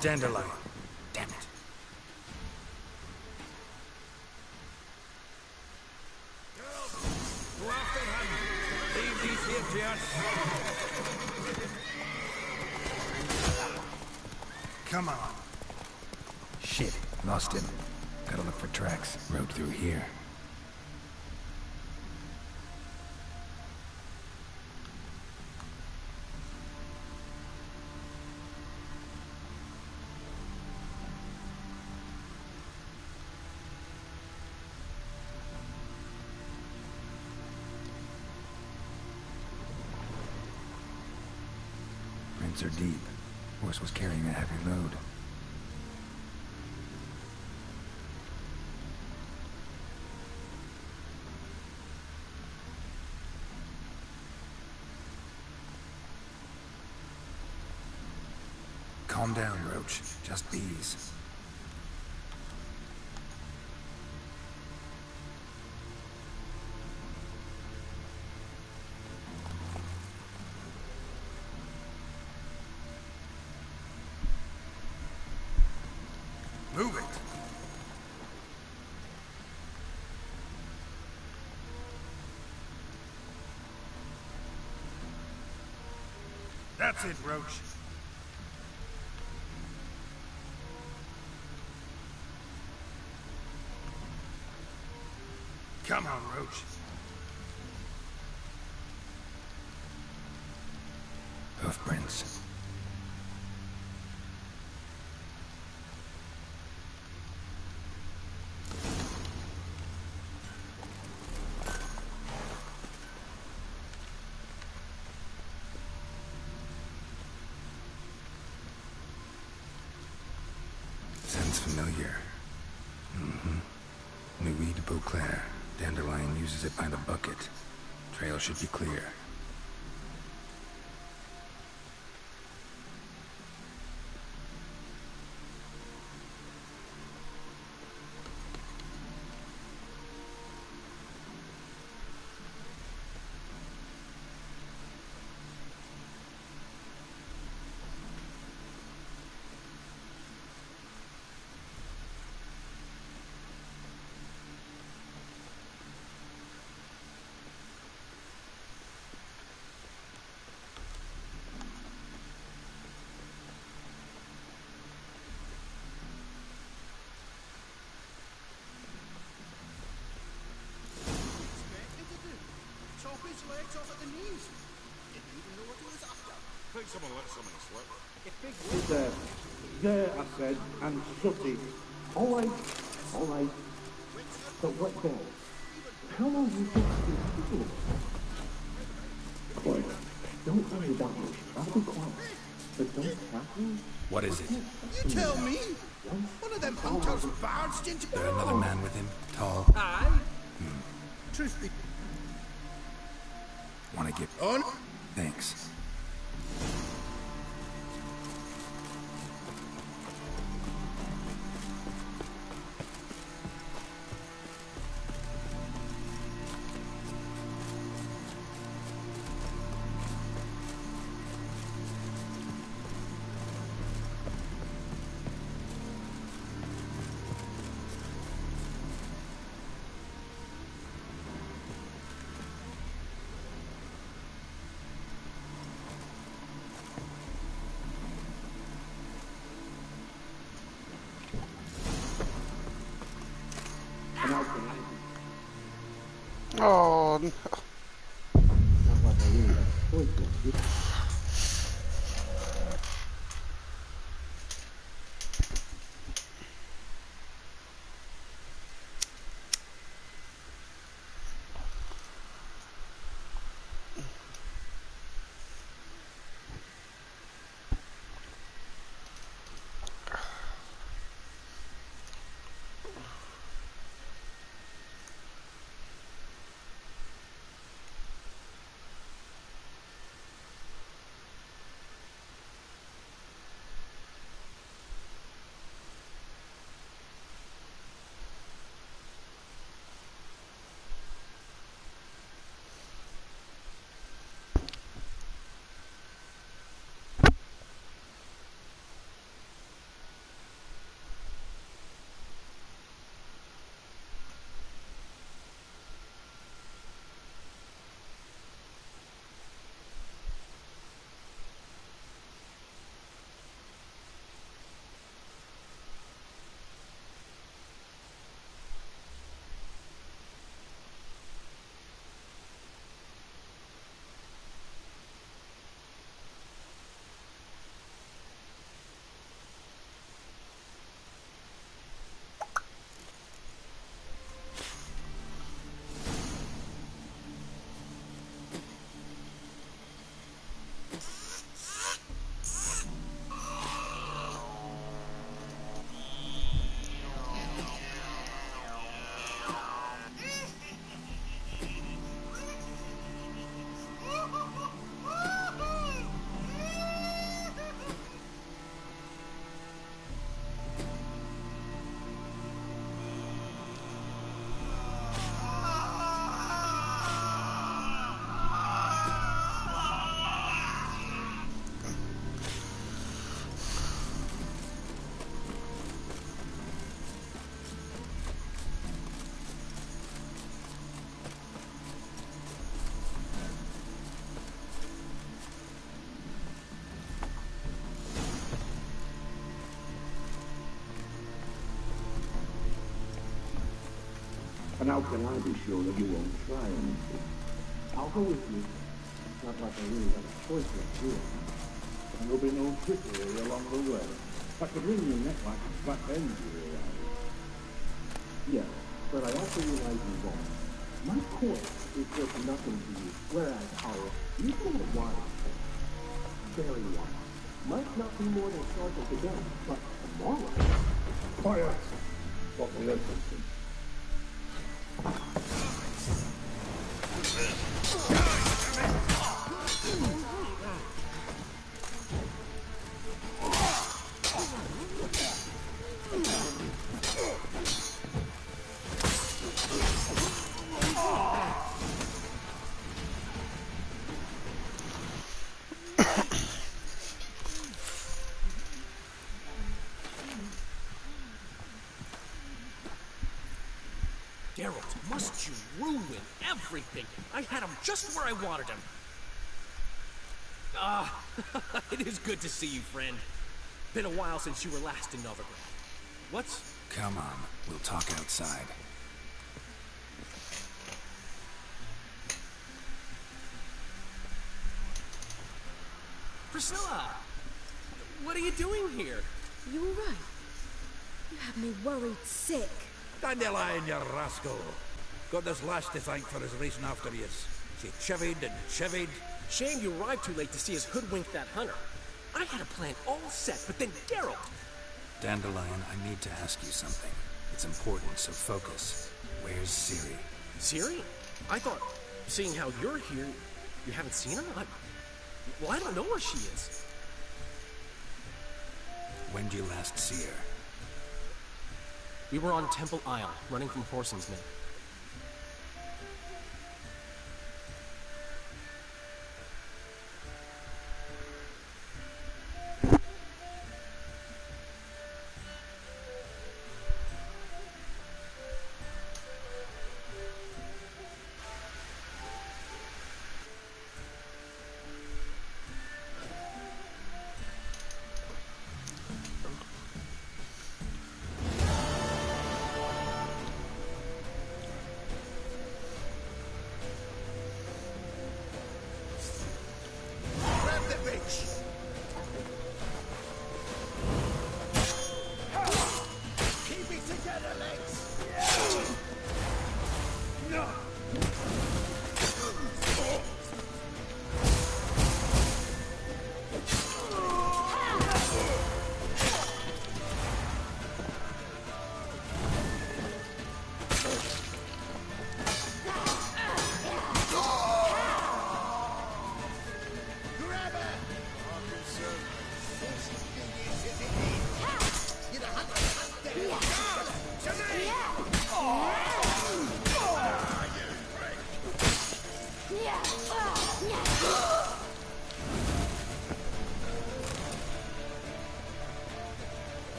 Dandelion. Damn it. Go after him. Leave these here to us. Come on. Shit, lost him. Gotta look for tracks. Road through here. Prints are deep. Horse was carrying a heavy load. Calm down, Roach. Just bees. Move it! That's it, Roach. Come on, Roach. Hoofprints. Sounds familiar. Nuit de Beauclair. Dandelion uses it by the bucket. Trail should be clear. Chop his legs off at the knees. Didn't even know what he was after. Think someone let something slip. Sit there. There, I said, and shut it. All right. All right. But what then? How long do you think this is? Quiet. Don't worry about me. I'll be quiet. But don't tackle. What is it? You tell me. One of them hunters barged into... There another man with him? Tall? Aye. Truth be... Wanna get... On? Thanks. Oh, no. And how can I be sure that you won't try anything? I'll go with you. Not like I really have a choice of doing. And there'll be no trickery along the way. I could wring your neck like a flat end, you realize. Yes, but I also realize you're wrong. My course is worth nothing to you, whereas our usual wild course, very wild, might not be more than sharp today, but tomorrow. Quiet! What will listen to? Geralt, must you ruin everything? I had him just where I wanted him. Ah, it is good to see you, friend. Been a while since you were last in Novigrad. What's... Come on, we'll talk outside. Priscilla! What are you doing here? You all right? You have me worried sick. Dandelion, you rascal. Got this lass to thank for his racing after you. She chivied and chivied. Shame you arrived too late to see us hoodwink that hunter. I had a plan all set, but then Geralt... Dandelion, I need to ask you something. It's important, so focus. Where's Ciri? Ciri? I thought, seeing how you're here, you haven't seen her? Well, I don't know where she is. When did you last see her? We were on Temple Isle, running from Whoreson's men.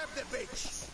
grab the bitch!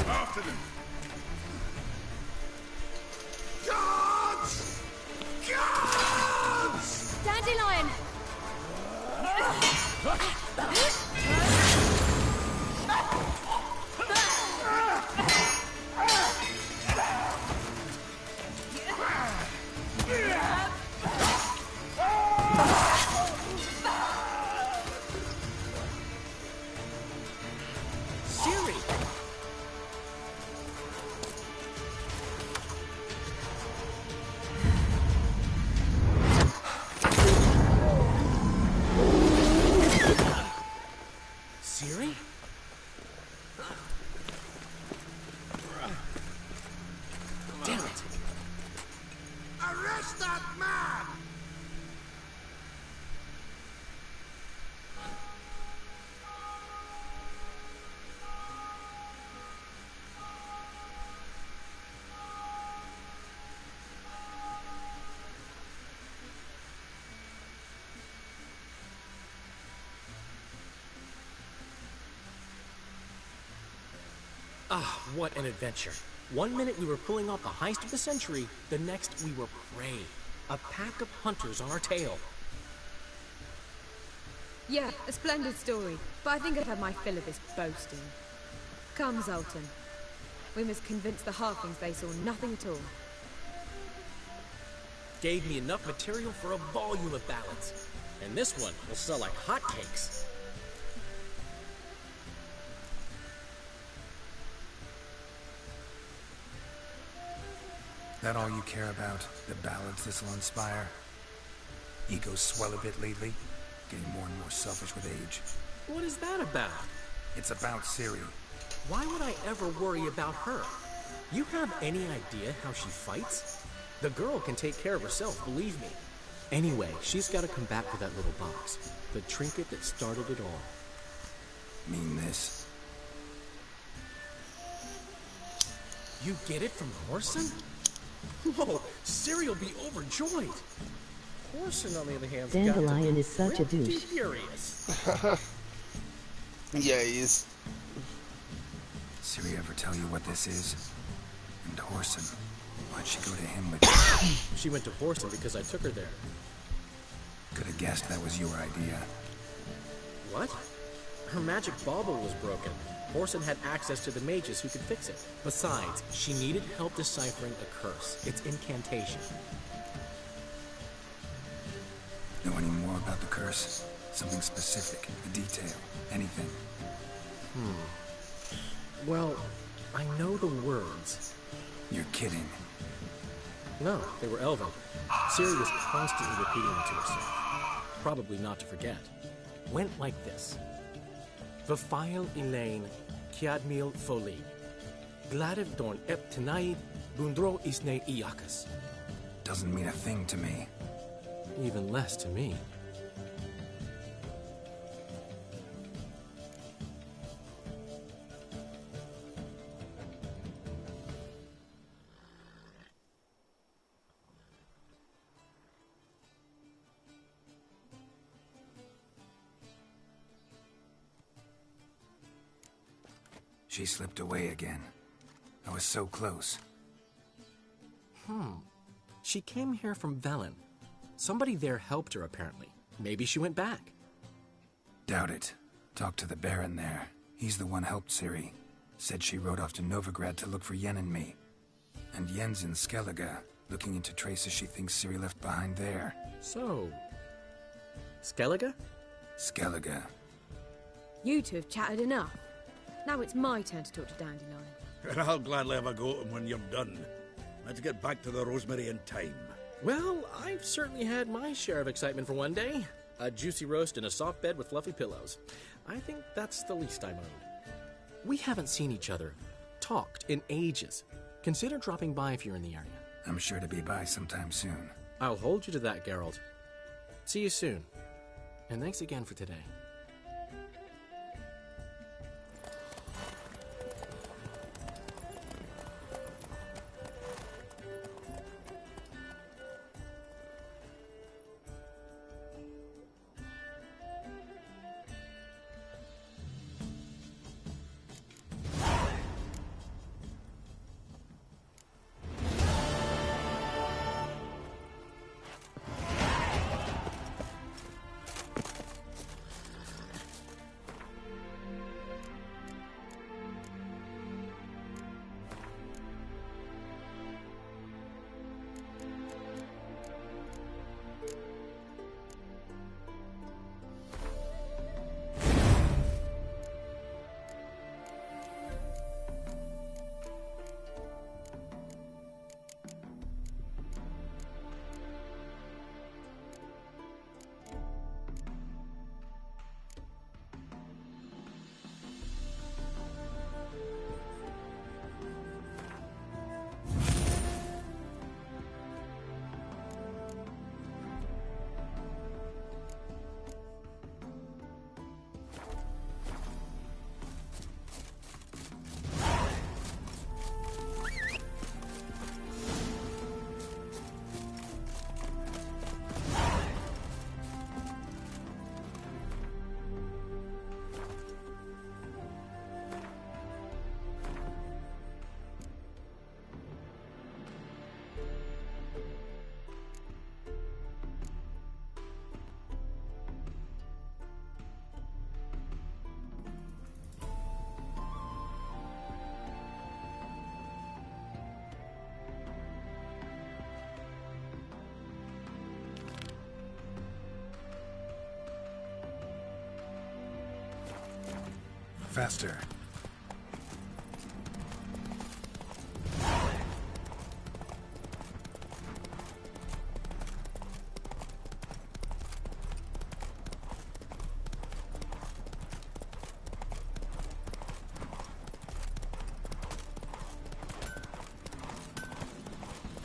After them! Guards! Guards! Dandelion! Siri? Damn it! Arrest that man! Ah, what an adventure. One minute we were pulling off the heist of the century, the next we were prey. A pack of hunters on our tail. Yeah, a splendid story, but I think I've had my fill of this boasting. Come, Zoltan. We must convince the halflings they saw nothing at all. Gave me enough material for a volume of ballads. And this one will sell like hotcakes. That all you care about? The ballads this'll inspire? Egos swell a bit lately? Getting more and more selfish with age. What is that about? It's about Ciri. Why would I ever worry about her? You have any idea how she fights? The girl can take care of herself, believe me. Anyway, she's got to come back for that little box. The trinket that started it all. Mean this? You get it from Horson? Whoa, Ciri will be overjoyed. Horson, on the other hand, Dandelion is such a douche. Furious. Yeah, he is. Ciri ever tell you what this is? And Horson, why'd she go to him with She went to Horson because I took her there. Could have guessed that was your idea. What? Her magic bauble was broken. Horson had access to the mages who could fix it. Besides, she needed help deciphering a curse. It's incantation. Know any more about the curse? Something specific, a detail, anything? Well, I know the words. You're kidding. No, they were Elven. Ciri was constantly repeating them to herself. Probably not to forget. Went like this. Vafail Elaine, Kiadmil Foli. Gladev Dorn Ep Tanaid, Bundro Isne Iakas. Doesn't mean a thing to me. Even less to me. She slipped away again. I was so close. She came here from Velen. Somebody there helped her, apparently. Maybe she went back. Doubt it. Talked to the Baron there. He's the one helped Ciri. Said she rode off to Novigrad to look for Yen and me. And Yen's in Skellige, looking into traces she thinks Ciri left behind there. So... Skellige? Skellige. You two have chatted enough. Now it's my turn to talk to Dandelion. And I'll gladly have a go at him when you're done. Let's get back to the Rosemary in time. Well, I've certainly had my share of excitement for one day. A juicy roast in a soft bed with fluffy pillows. I think that's the least I'm owed. We haven't seen each other, talked in ages. Consider dropping by if you're in the area. I'm sure to be by sometime soon. I'll hold you to that, Geralt. See you soon. And thanks again for today. Faster.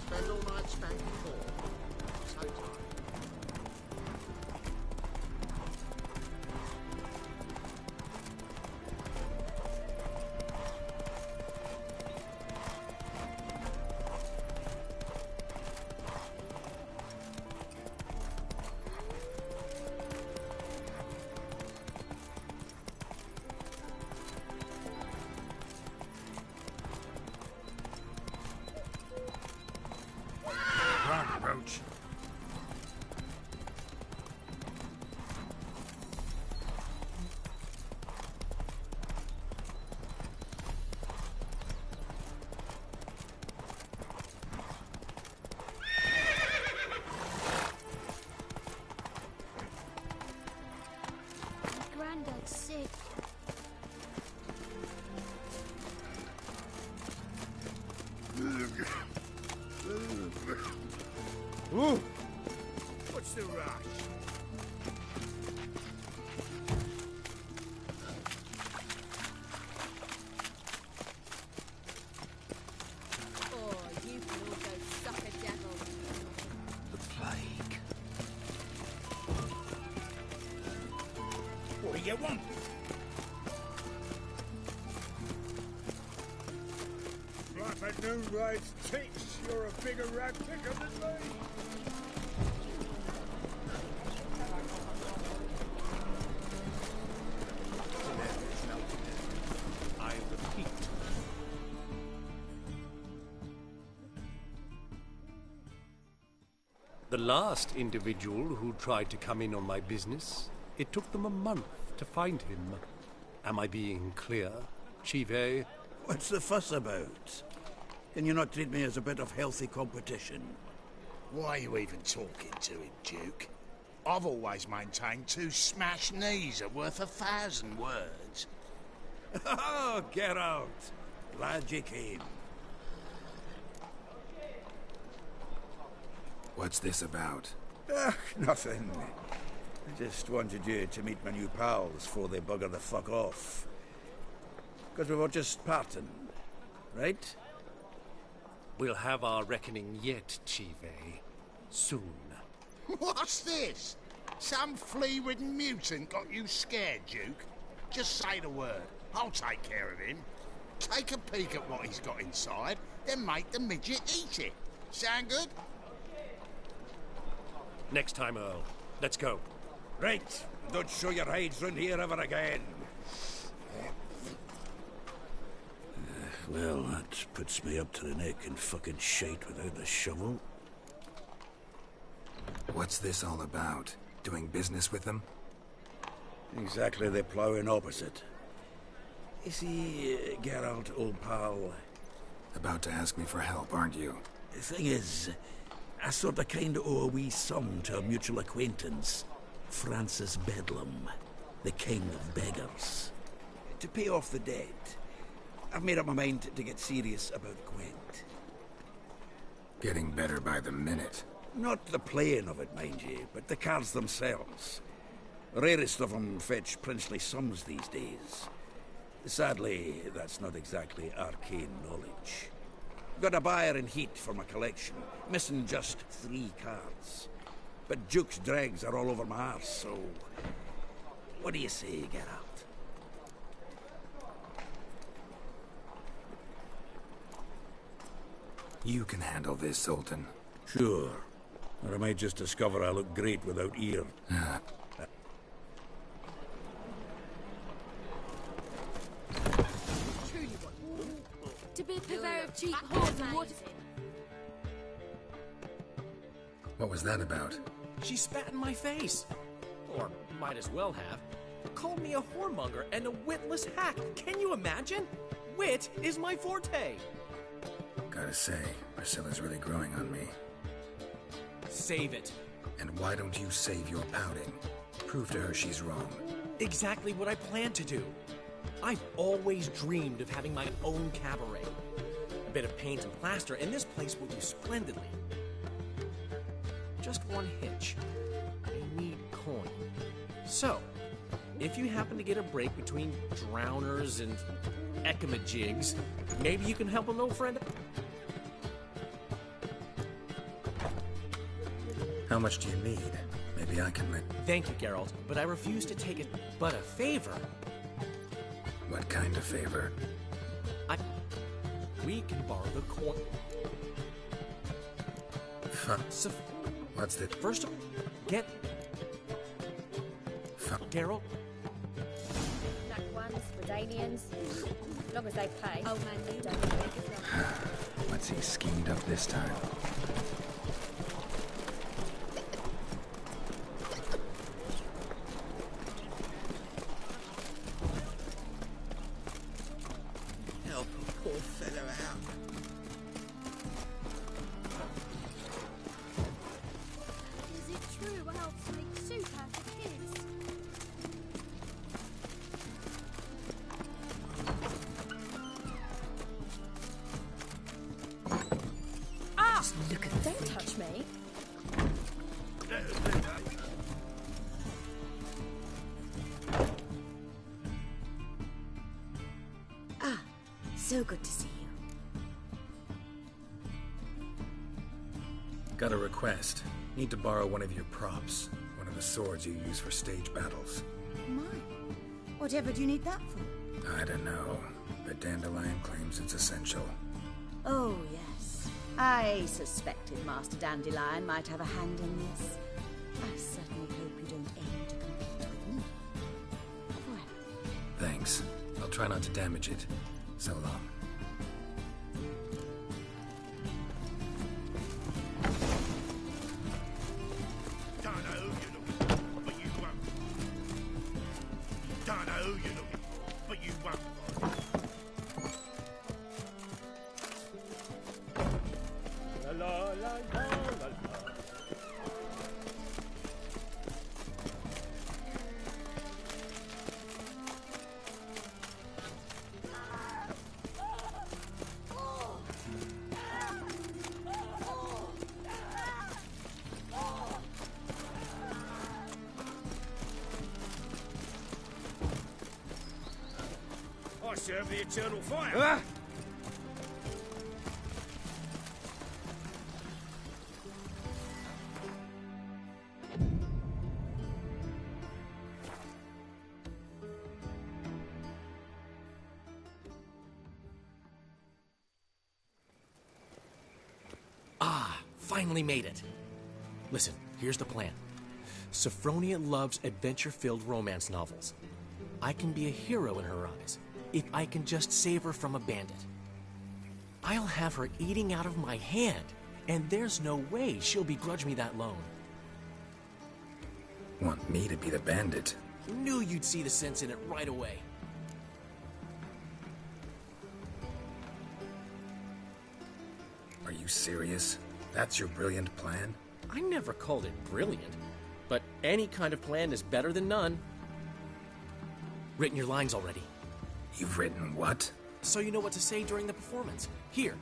Spend all night spanking for. So tired. it. Ooh. What's the rush? Oh, you can all go suck a devil. The plague. What do you want? Like a new raid's teats, you're a bigger rat picker than me. I repeat. The last individual who tried to come in on my business, it took them a month to find him. Am I being clear, Chive? What's the fuss about? Can you not treat me as a bit of healthy competition? Why are you even talking to him, Duke? I've always maintained 2 smashed knees are worth 1,000 words. Oh, get out! Glad you came. What's this about? Nothing. I just wanted you to meet my new pals before they bugger the fuck off. Because we were just parting, right? We'll have our reckoning yet, Chive. Soon. What's this? Some flea-ridden mutant got you scared, Duke? Just say the word. I'll take care of him. Take a peek at what he's got inside, then make the midget eat it. Sound good? Next time, Earl. Let's go. Right. Don't show your hides round here ever again. Well, that puts me up to the neck in fucking shite without the shovel. What's this all about? Doing business with them? Exactly the ploughing opposite. You see, Geralt, old pal... About to ask me for help, aren't you? The thing is, I sort of kind of owe a wee sum to a mutual acquaintance. Francis Bedlam, the king of beggars. To pay off the debt, I've made up my mind to get serious about Gwent. Getting better by the minute. Not the playing of it, mind you, but the cards themselves. Rarest of them fetch princely sums these days. Sadly, that's not exactly arcane knowledge. Got a buyer in heat for my collection, missing just 3 cards. But Duke's dregs are all over my arse, so... What do you say, Geralt? You can handle this, Sultan. Sure. Or I might just discover I look great without ear. To be purveyor of cheap horse and water... What was that about? She spat in my face. Or might as well have. Called me a whoremonger and a witless hack. Can you imagine? Wit is my forte. Gotta say, Priscilla's really growing on me. Save it. And why don't you save your pouting? Prove to her she's wrong. Exactly what I plan to do. I've always dreamed of having my own cabaret. A bit of paint and plaster, and this place will do splendidly. Just one hitch. I need coin. So, if you happen to get a break between drowners and ecamajigs, maybe you can help an old friend. How much do you need? Maybe I can let... Thank you, Geralt, but I refuse to take it. But a favor? What kind of favor? We can borrow the coin. What's the... First of all, get... Geralt? Black ones, Redanians, as long as they pay. Oh man, you don't What's he schemed up this time? Help a poor fellow out. Is it true elves make soup out of kids? So good to see you. Got a request. Need to borrow one of your props. One of the swords you use for stage battles. My. Whatever do you need that for? I don't know, but Dandelion claims it's essential. Oh, yes. I suspected Master Dandelion might have a hand in this. I certainly hope you don't aim to compete with me. Well. Thanks. I'll try not to damage it. So long. Don't know who you're looking for, but you won't. Don't know who you're looking for, but you won't. La la la la la la. I serve the eternal fire. Finally made it. Listen, here's the plan. Sophronia loves adventure-filled romance novels. I can be a hero in her eyes if I can just save her from a bandit. I'll have her eating out of my hand, and there's no way she'll begrudge me that loan. Want me to be the bandit? Knew you'd see the sense in it right away. Are you serious? That's your brilliant plan? I never called it brilliant, but any kind of plan is better than none. Written your lines already. You've written what? So you know what to say during the performance. Here,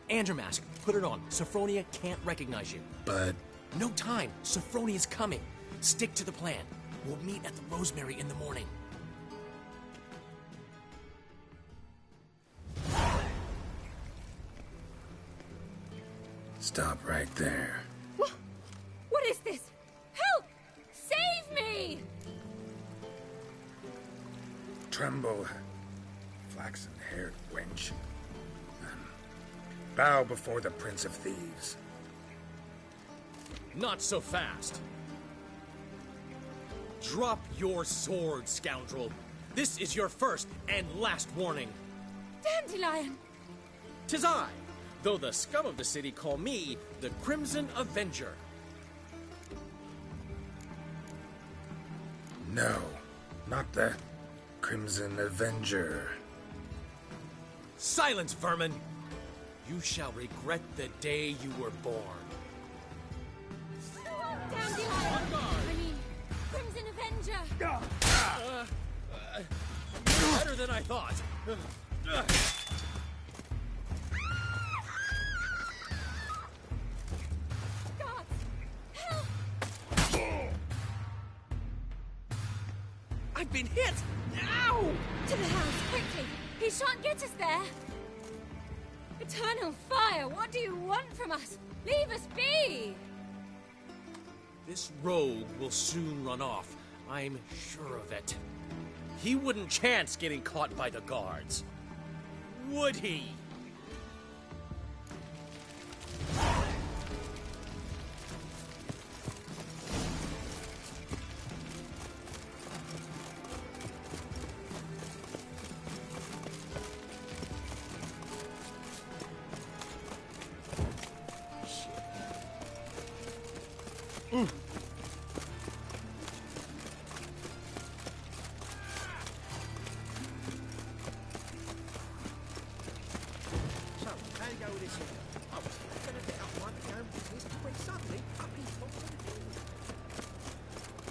Andrew Mask, put it on. Sophronia can't recognize you. But... No time. Sophronia's coming. Stick to the plan. We'll meet at the Rosemary in the morning. Stop right there. What is this? Help! Save me! Tremble, flaxen-haired wench. Bow before the Prince of Thieves. Not so fast. Drop your sword, scoundrel. This is your first and last warning. Dandelion! 'Tis I, though the scum of the city call me the Crimson Avenger. No, not the Crimson Avenger. Silence, vermin! You shall regret the day you were born. Dandelion! I mean, Crimson Avenger! Better than I thought. God! Help! I've been hit! Ow! To the house, quickly! He shan't get us there! Eternal fire, what do you want from us? Leave us be! This rogue will soon run off. I'm sure of it. He wouldn't chance getting caught by the guards. Would he?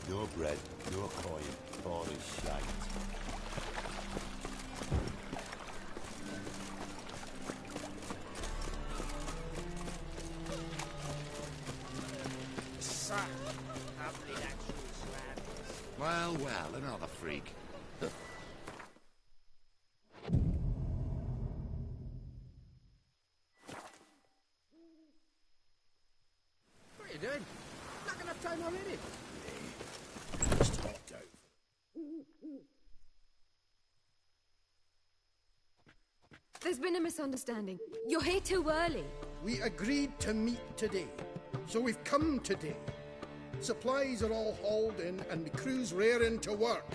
No bread, no coin, all is shite. Well, well, another freak. time already? Just talked out. There's been a misunderstanding. You're here too early. We agreed to meet today, so we've come today. Supplies are all hauled in and the crew's raring to work.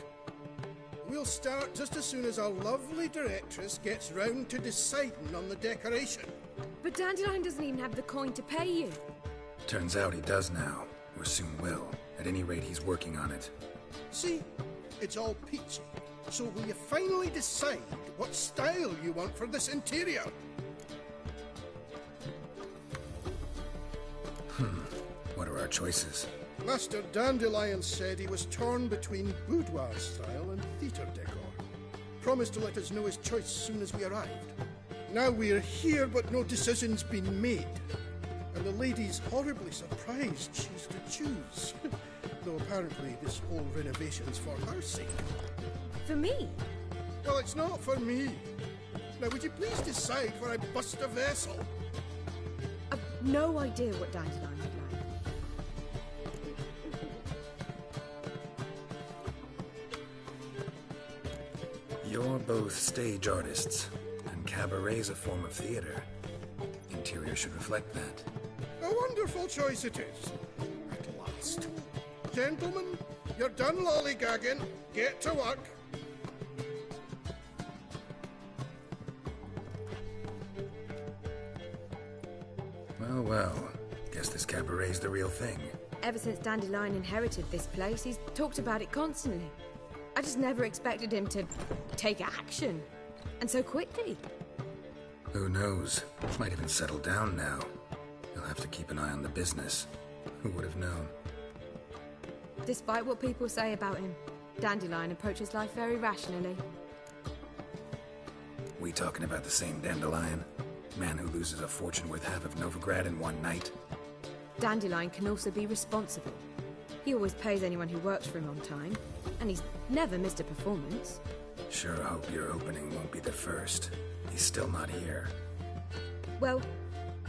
We'll start just as soon as our lovely directress gets round to deciding on the decoration. But Dandelion doesn't even have the coin to pay you. Turns out he does now, or soon will. At any rate, he's working on it. See, it's all peachy. So will you finally decide what style you want for this interior? What are our choices? Master Dandelion said he was torn between boudoir style and theatre decor. Promised to let us know his choice as soon as we arrived. Now we're here, but no decision's been made. And the lady's horribly surprised she's to choose. Though apparently this whole renovation's for her sake. For me? Well, it's not for me. Now, would you please decide where I bust a vessel? I've no idea what Dandelion would like. You're both stage artists, and cabaret's a form of theater. Interior should reflect that. A wonderful choice it is. At last. Gentlemen, you're done lollygagging. Get to work. Well, guess this cabaret's the real thing. Ever since Dandelion inherited this place, he's talked about it constantly. I just never expected him to take action. And so quickly. Who knows? Might even settle down now. You'll have to keep an eye on the business. Who would have known? Despite what people say about him, Dandelion approaches life very rationally. We talking about the same Dandelion? Man who loses a fortune worth half of Novigrad in one night? Dandelion can also be responsible. He always pays anyone who works for him on time, and he's never missed a performance. Sure hope your opening won't be the first. He's still not here. Well,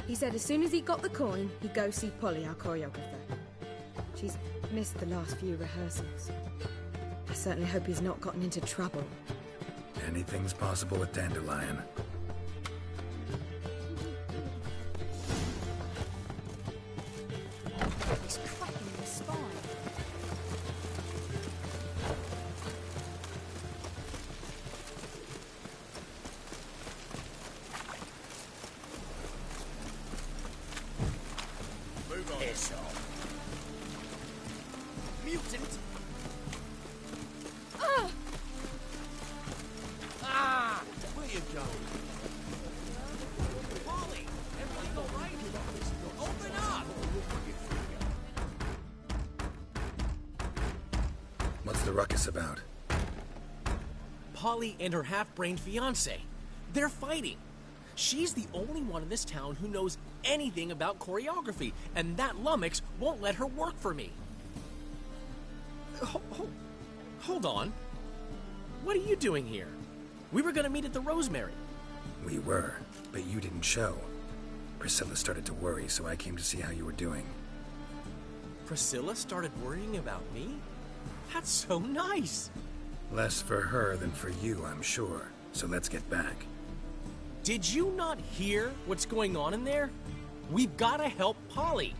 he said as soon as he got the coin, he'd go see Polly, our choreographer. She's missed the last few rehearsals. I certainly hope he's not gotten into trouble. Anything's possible with Dandelion. He's cracking in the spine. Move on. Piss off. Mutant! Ah! Where you going? Polly! Everything all right? Open up! What's the ruckus about? Polly and her half-brained fiancé. They're fighting. She's the only one in this town who knows anything about choreography, and that lummox won't let her work for me. Hold on. What are you doing here? We were gonna meet at the Rosemary. We were, but you didn't show. Priscilla started to worry, so I came to see how you were doing. Priscilla started worrying about me? That's so nice. Less for her than for you, I'm sure. So let's get back. Did you not hear what's going on in there? We've gotta help Polly.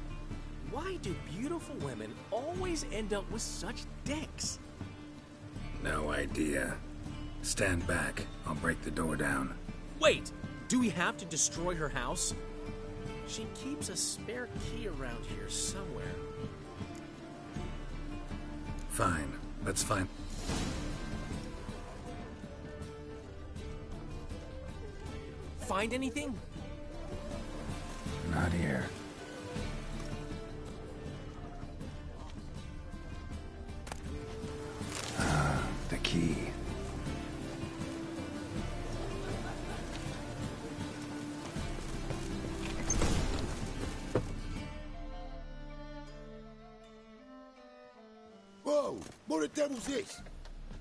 Why do beautiful women always end up with such dicks? No idea. Stand back. I'll break the door down. Wait, do we have to destroy her house? She keeps a spare key around here somewhere. Fine. Let's find... Find anything? Not here. Ah, the key. Whoa! What the devil's this?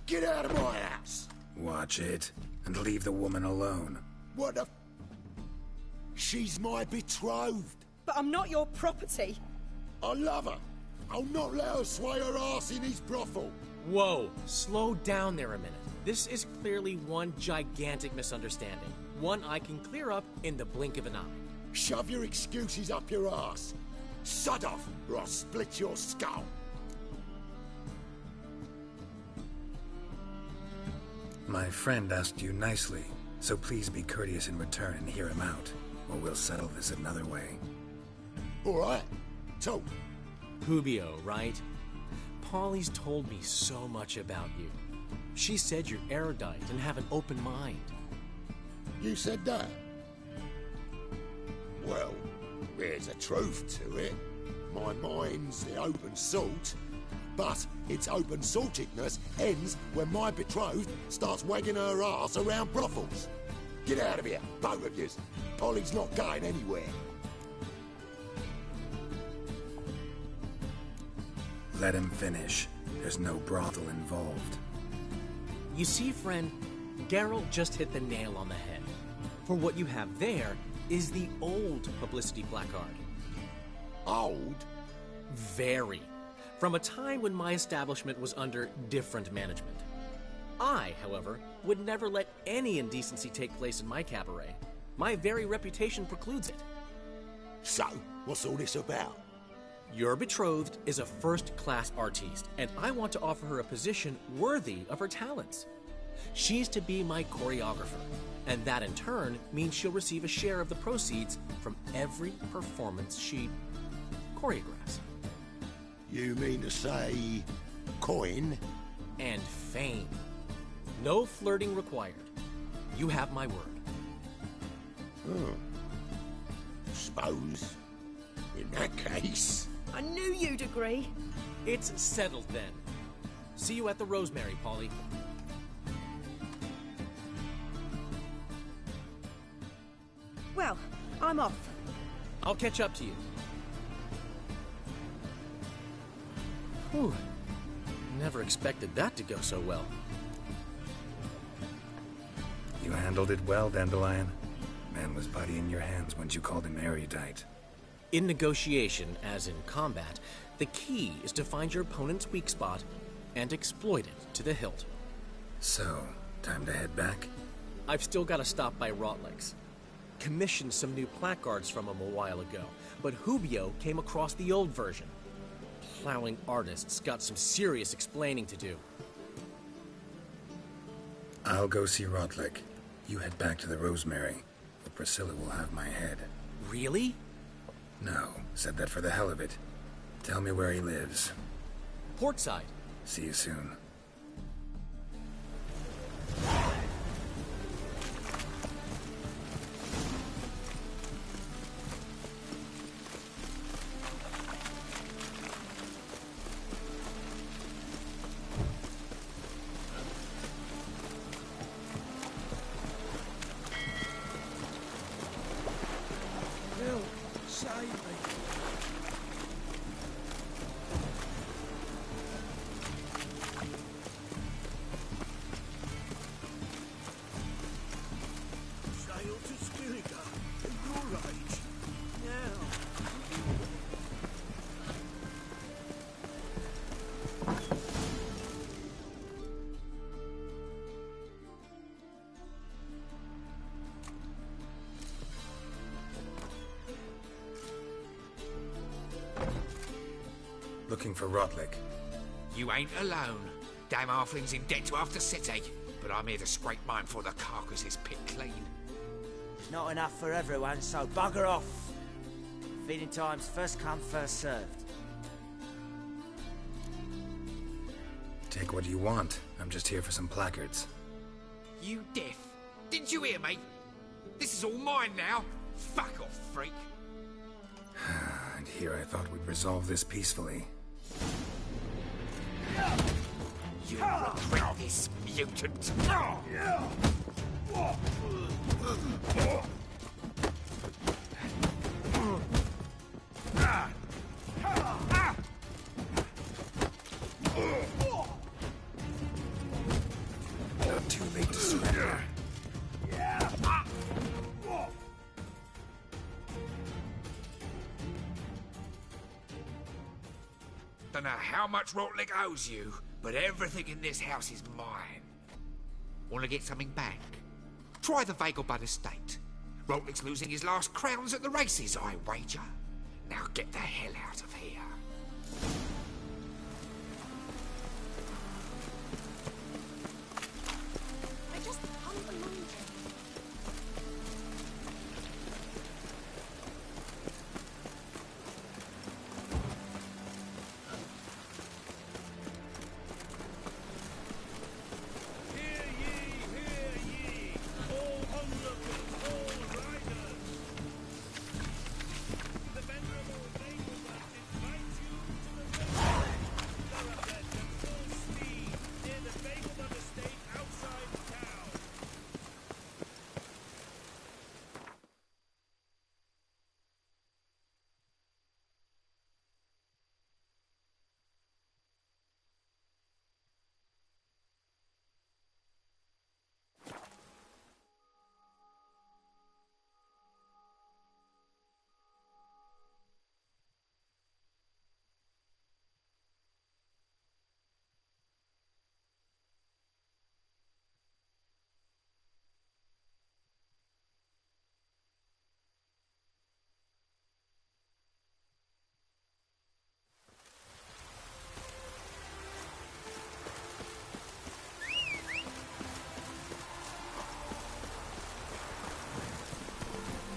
Get out of my house! Watch it, and leave the woman alone. What the... She's my betrothed. But I'm not your property. I love her. I'll not let her sway her ass in his brothel. Whoa, slow down there a minute. This is clearly one gigantic misunderstanding. One I can clear up in the blink of an eye. Shove your excuses up your ass. Shut off, or I'll split your skull. My friend asked you nicely, so please be courteous in return and hear him out, or we'll settle this another way. All right, talk. Hubio, right? Polly's told me so much about you. She said you're erudite and have an open mind. You said that? Well, there's a truth to it. My mind's the open salt, but its open saltedness ends when my betrothed starts wagging her ass around brothels. Get out of here, both of yous. Polly's not going anywhere. Let him finish. There's no brothel involved. You see, friend, Geralt just hit the nail on the head. For what you have there is the old publicity placard. Old? Very. From a time when my establishment was under different management. I, however, would never let any indecency take place in my cabaret. My very reputation precludes it. So, what's all this about? Your betrothed is a first-class artiste, and I want to offer her a position worthy of her talents. She's to be my choreographer, and that in turn means she'll receive a share of the proceeds from every performance she choreographs. You mean to say coin? And fame. No flirting required. You have my word. Suppose. In that case... I knew you'd agree. It's settled then. See you at the Rosemary, Polly. Well, I'm off. I'll catch up to you. Whew. Never expected that to go so well. You handled it well, Dandelion. Man was putty in your hands once you called him erudite. In negotiation, as in combat, the key is to find your opponent's weak spot and exploit it to the hilt. So, time to head back? I've still got to stop by Rotlick's. Commissioned some new placards from him a while ago, but Hubio came across the old version. Plowing artists got some serious explaining to do. I'll go see Rotlick. You head back to the Rosemary, or Priscilla will have my head. Really? No, said that for the hell of it. Tell me where he lives. Portside. See you soon. Looking for Rotlick. You ain't alone. Damn halfling's in debt to half the city. But I'm here to scrape mine before the carcass is picked clean. Not enough for everyone, so bugger off. Feeding time's first come, first served. Take what you want. I'm just here for some placards. You deaf? Didn't you hear me? This is all mine now. Fuck off, freak. And here I thought we'd resolve this peacefully. You regret this, mutant. Not too late to surrender. don't know how much Rotlick owes you, but everything in this house is mine. Want to get something back? Try the Vagelbud estate. Rotlick's losing his last crowns at the races, I wager. Now get the hell out of here. I just hung the laundry.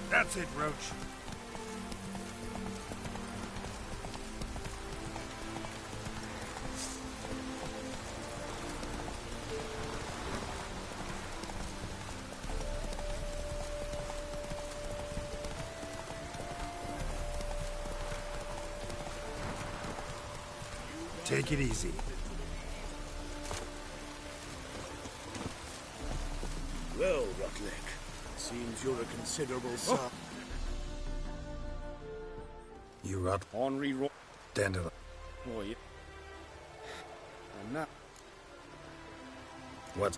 That's it, Roach. Take it easy. Well, Rotlick, seems you're a considerable son. You rot. Henri Dandelion. Oh, yeah. I'm not. What?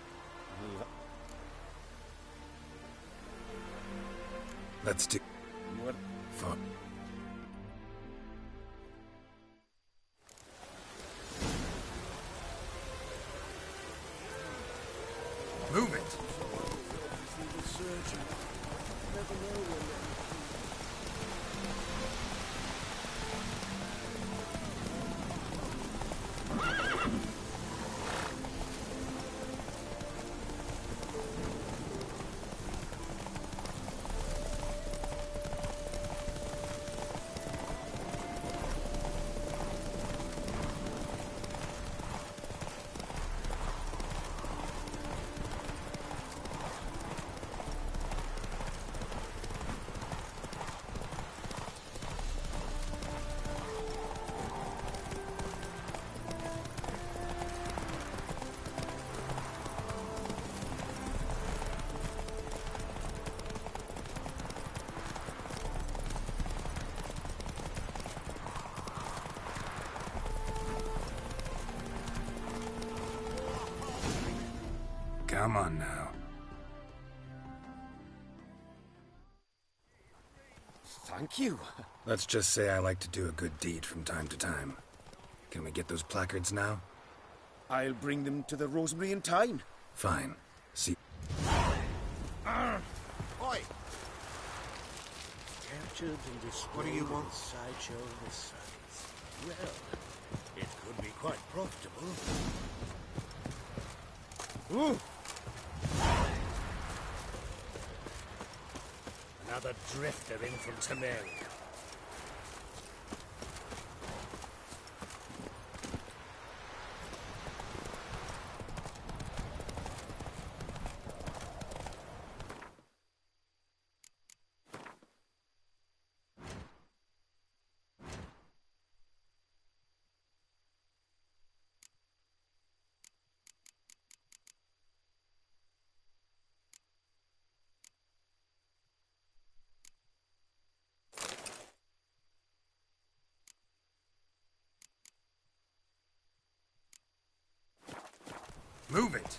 Let's do. What? Fuck. Move it. Come on now. Thank you. Let's just say I like to do a good deed from time to time. Can we get those placards now? I'll bring them to the Rosemary in time. Fine. See. Oi! Captured and destroyed. What do you want? A sideshow of this size. Well, it could be quite profitable. Ooh! Another drifter in from Temeria. Move it.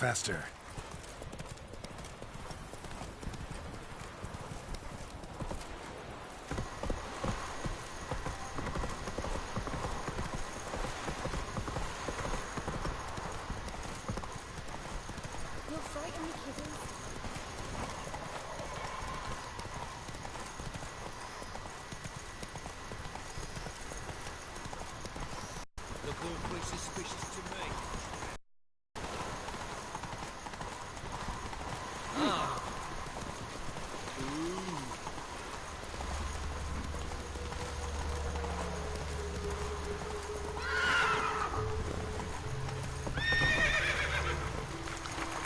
faster. You'll frighten me, kiddies. Look awfully suspicious to me. Ah. Ooh.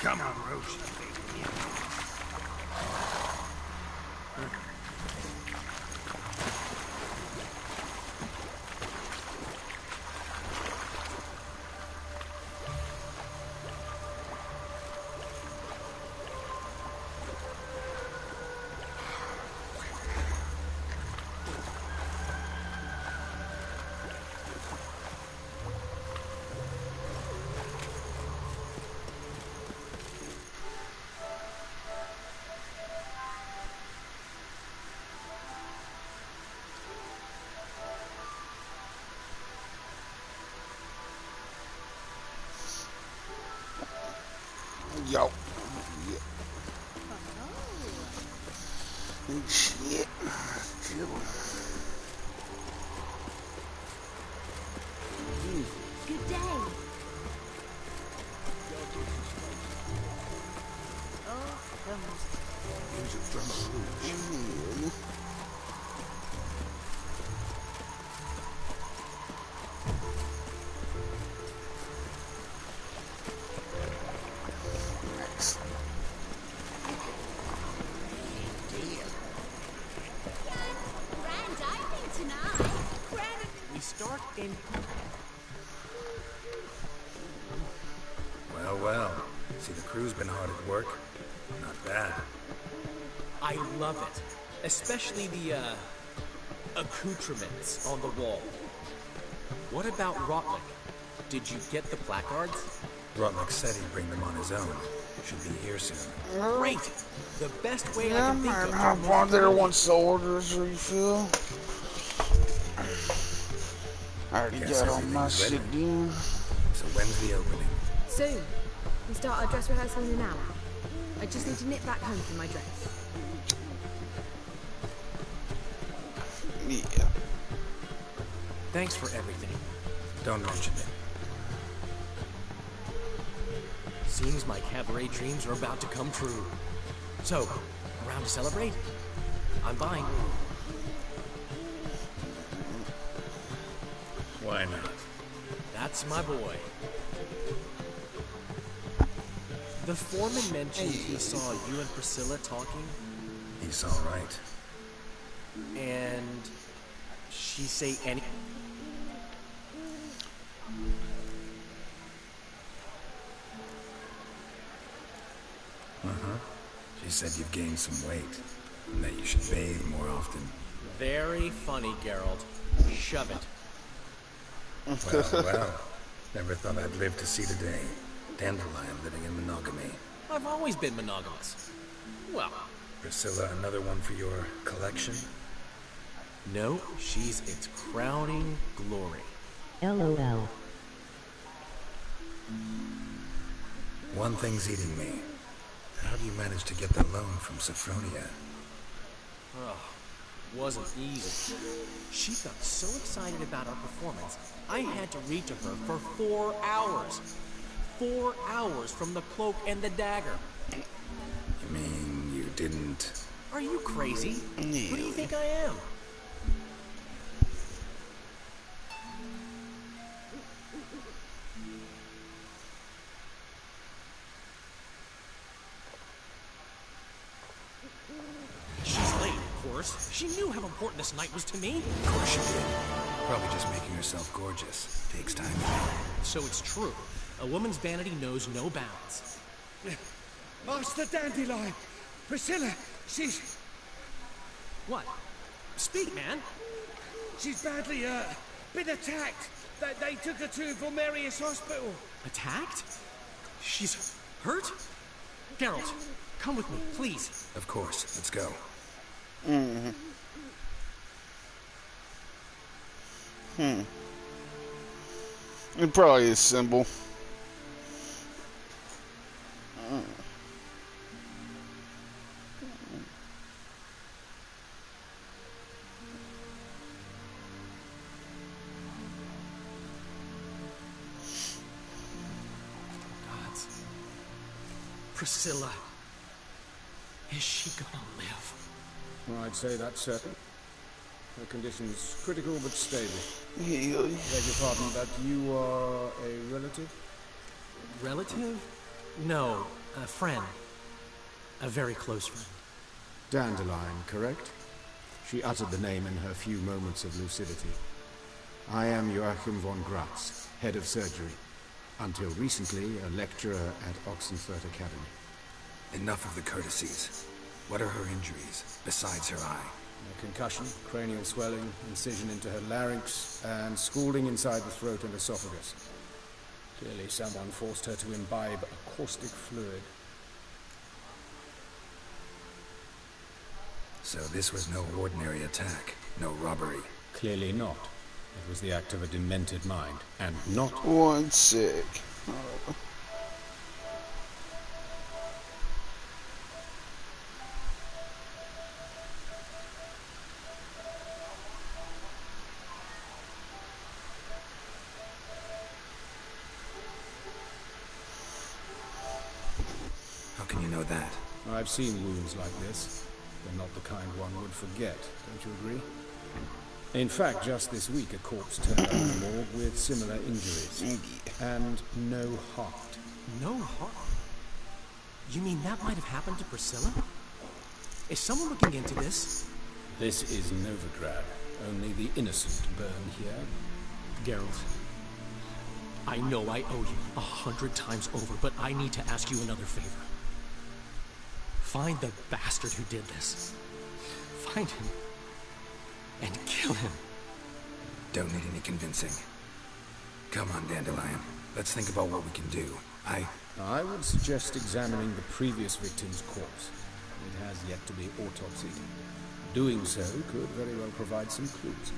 Come on, Roche. Yo. Yeah. Shit. Chill. Good day. Oh, comes. Here's a drum of rouge. Nice. Grand opening tonight. Grand. We start in... Well, well. See, the crew's been hard at work. Not bad. I love it. Especially the, accoutrements on the wall. What about Rotlick? Did you get the placards? Rotlick said he'd bring them on his own. Should be here soon. Great! The best way I Yeah, can think man. of... Hop on there once the orders refill. I already Guess got all my everything's shit ready. done. So when's the opening? Soon. We start our dress rehearsal in an hour. I just need to nip back home for my dress. Yeah. Thanks for everything. Don't mention it. Seems my cabaret dreams are about to come true. So, around to celebrate? I'm buying. Why not? That's my boy. The foreman mentioned he saw you and Priscilla talking. He's all right. And she say any... Uh-huh. She said you've gained some weight, and that you should bathe more often. Very funny, Geralt. Shove it. Well, well. Never thought I'd live to see the day. Dandelion living in monogamy. I've always been monogamous. Well... Priscilla, another one for your collection? No, she's its crowning glory. LOL. One thing's eating me. How do you manage to get the loan from Sophronia? Oh, wasn't easy. She got so excited about our performance, I had to read to her for 4 hours. 4 hours from the cloak and the dagger. You mean you didn't... Are you crazy? Who do you think I am? She's late, of course. She knew how important this night was to me. Of course she did. Probably just making herself gorgeous. Takes time. So it's true. A woman's vanity knows no bounds. Master Dandelion! Priscilla, she's... What? Speak, man. She's badly, been attacked. They took her to Vulmerius Hospital. Attacked? She's Hurt? Geralt, come with me, please. Of course. Let's go. It probably is symbol. Gods. Priscilla. Is she gonna live? Well, I'd say that's certain. Her condition's critical but stable. Hey, Beg your pardon, but you are a relative? Relative? No, a friend. A very close friend. Dandelion, correct? She uttered the name in her few moments of lucidity. I am Joachim von Gratz, head of surgery. Until recently, a lecturer at Oxenfurt Academy. Enough of the courtesies. What are her injuries, besides her eye? A concussion, cranial swelling, incision into her larynx, and scalding inside the throat and esophagus. Clearly someone forced her to imbibe a caustic fluid. So this was no ordinary attack, no robbery. Clearly not. It was the act of a demented mind, and not... One sec. How can you know that? I've seen wounds like this. They're not the kind one would forget, don't you agree? In fact, just this week a corpse turned up in the morgue with similar injuries. And no heart. No heart? You mean that might have happened to Priscilla? Is someone looking into this? This is Novigrad. Only the innocent burn here. Geralt, I know I owe you 100 times over, but I need to ask you another favor. Find the bastard who did this. Find him. And kill him. Don't need any convincing. Come on, Dandelion. Let's think about what we can do. I would suggest examining the previous victim's corpse. It has yet to be autopsied. Doing so could very well provide some clues.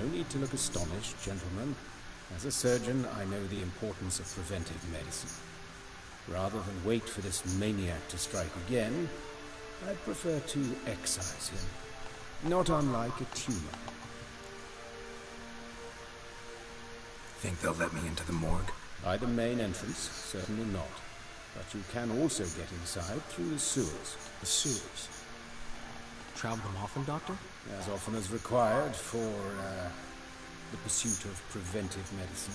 No need to look astonished, gentlemen. As a surgeon, I know the importance of preventive medicine. Rather than wait for this maniac to strike again, I'd prefer to excise him. Not unlike a tumor. Think they'll let me into the morgue? By the main entrance, certainly not. But you can also get inside through the sewers. The sewers? Travel them often, Doctor? As often as required for, the pursuit of preventive medicine.